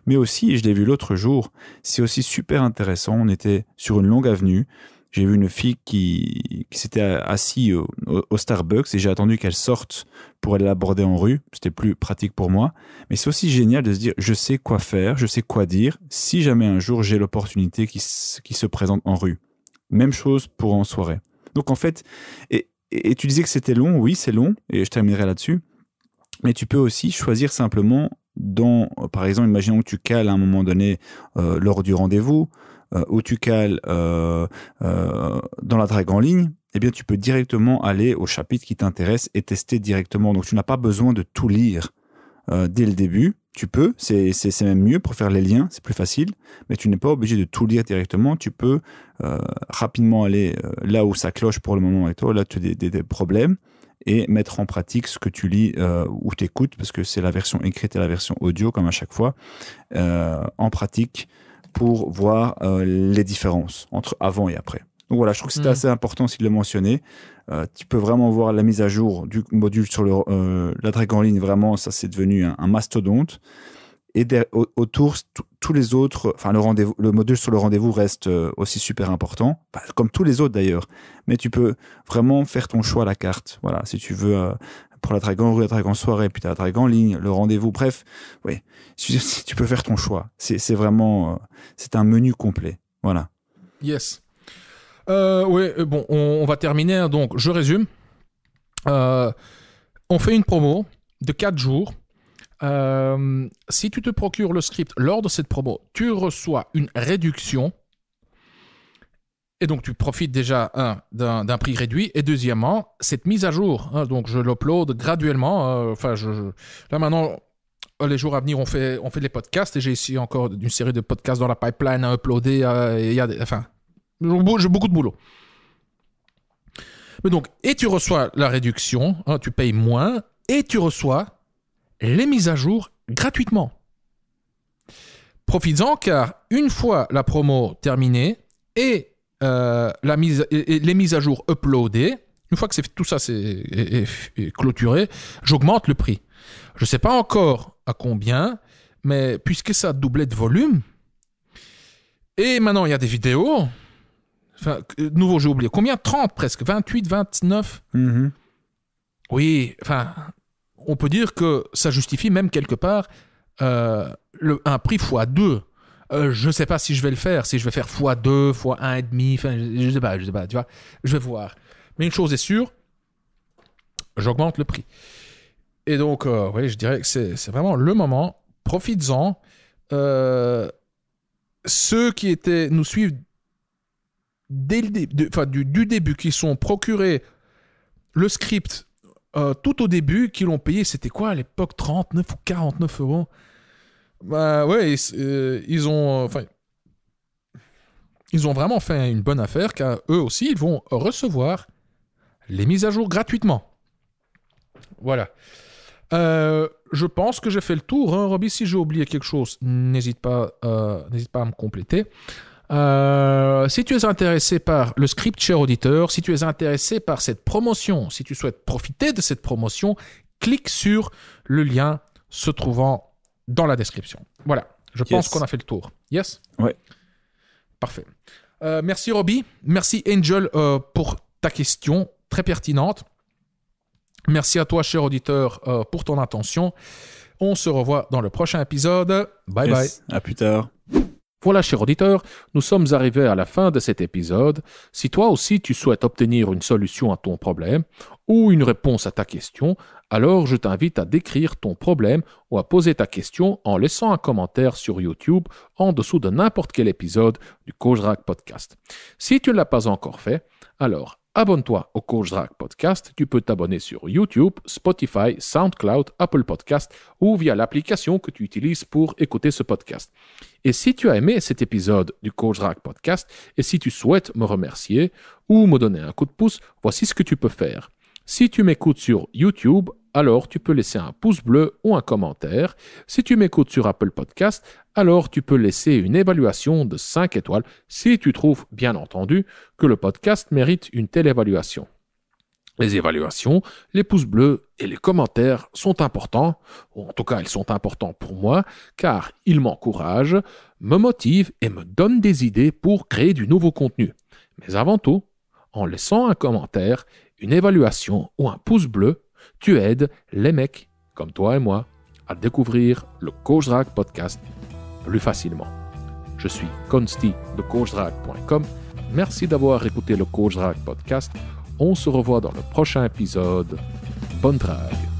Mais aussi, je l'ai vu l'autre jour, c'est aussi super intéressant. On était sur une longue avenue. J'ai vu une fille qui s'était assise au Starbucks et j'ai attendu qu'elle sorte pour aller l'aborder en rue. C'était plus pratique pour moi. Mais c'est aussi génial de se dire, je sais quoi faire, je sais quoi dire, si jamais un jour j'ai l'opportunité qui se présente en rue. Même chose pour en soirée. Donc en fait, et tu disais que c'était long, oui c'est long, et je terminerai là-dessus. Mais tu peux aussi choisir simplement par exemple, imaginons que tu cales à un moment donné lors du rendez-vous, ou tu cales dans la drague en ligne, eh bien tu peux directement aller au chapitre qui t'intéresse et tester directement. Donc tu n'as pas besoin de tout lire dès le début. Tu peux, c'est même mieux pour faire les liens, c'est plus facile, mais tu n'es pas obligé de tout lire directement. Tu peux rapidement aller là où ça cloche pour le moment avec toi, là tu as des problèmes, et mettre en pratique ce que tu lis ou t'écoutes, parce que c'est la version écrite et la version audio, comme à chaque fois, en pratique pour voir les différences entre avant et après. Donc voilà, je trouve que c'était assez important aussi de le mentionner. Tu peux vraiment voir la mise à jour du module sur la drague en ligne. Vraiment, ça c'est devenu un mastodonte. Et autour, tous les autres, enfin le module sur le rendez-vous reste aussi super important, comme tous les autres d'ailleurs. Mais tu peux vraiment faire ton choix à la carte. Voilà, si tu veux pour la drague en rue, la drague en soirée, puis la drague en ligne, le rendez-vous, bref, oui, tu peux faire ton choix. C'est vraiment, c'est un menu complet. Voilà. Yes. Oui, bon, on va terminer. Donc, je résume. On fait une promo de 4 jours. Si tu te procures le script lors de cette promo, tu reçois une réduction. Et donc, tu profites déjà, d'un prix réduit. Et deuxièmement, cette mise à jour. Donc, je l'upload graduellement. Là, maintenant, les jours à venir, on fait les podcasts. Et j'ai ici encore une série de podcasts dans la pipeline à uploader. J'ai beaucoup de boulot. Mais donc, et tu reçois la réduction, hein, tu payes moins, et tu reçois les mises à jour gratuitement. Profites-en, car une fois la promo terminée et les mises à jour uploadées, une fois que tout ça est clôturé, j'augmente le prix. Je ne sais pas encore à combien, mais puisque ça doublait de volume, et maintenant il y a des vidéos, enfin, nouveau j'ai oublié, combien? 30 presque, 28, 29 Mhm. Oui, enfin, on peut dire que ça justifie même quelque part un prix x2. Je ne sais pas si je vais le faire, si je vais faire x2, x1,5, enfin, je ne sais pas, tu vois, je vais voir. Mais une chose est sûre, j'augmente le prix. Et donc, oui, je dirais que c'est vraiment le moment. Profites-en. Ceux qui nous suivent dès du début, qui sont procurés le script tout au début, qui l'ont payé, c'était quoi à l'époque, 39 ou 49 euros. Bah ouais, ils ont vraiment fait une bonne affaire, car eux aussi, ils vont recevoir les mises à jour gratuitement. Voilà. Je pense que j'ai fait le tour, hein, Roby. Si j'ai oublié quelque chose, n'hésite pas à me compléter. Si tu es intéressé par le script cher auditeur, si tu es intéressé par cette promotion, si tu souhaites profiter de cette promotion, clique sur le lien se trouvant dans la description. Voilà, je pense qu'on a fait le tour. Yes? Ouais. Parfait. Merci Roby, merci Angel pour ta question très pertinente. Merci à toi, cher auditeur, pour ton attention. On se revoit dans le prochain épisode. Bye bye. À plus tard. Voilà, cher auditeur, nous sommes arrivés à la fin de cet épisode. Si toi aussi tu souhaites obtenir une solution à ton problème ou une réponse à ta question, alors je t'invite à décrire ton problème ou à poser ta question en laissant un commentaire sur YouTube en dessous de n'importe quel épisode du Coach Drac Podcast. Si tu ne l'as pas encore fait, alors abonne-toi au Coach Drac Podcast. Tu peux t'abonner sur YouTube, Spotify, SoundCloud, Apple Podcast ou via l'application que tu utilises pour écouter ce podcast. Et si tu as aimé cet épisode du Coach Drac Podcast et si tu souhaites me remercier ou me donner un coup de pouce, voici ce que tu peux faire. Si tu m'écoutes sur YouTube, alors tu peux laisser un pouce bleu ou un commentaire. Si tu m'écoutes sur Apple Podcast, alors tu peux laisser une évaluation de 5 étoiles si tu trouves, bien entendu, que le podcast mérite une telle évaluation. Les évaluations, les pouces bleus et les commentaires sont importants, ou en tout cas ils sont importants pour moi, car ils m'encouragent, me motivent et me donnent des idées pour créer du nouveau contenu. Mais avant tout, en laissant un commentaire, une évaluation ou un pouce bleu, tu aides les mecs comme toi et moi à découvrir le Coach Drac Podcast plus facilement. Je suis Consti de CoachDrac.com. Merci d'avoir écouté le Coach Drac Podcast. On se revoit dans le prochain épisode. Bonne drague!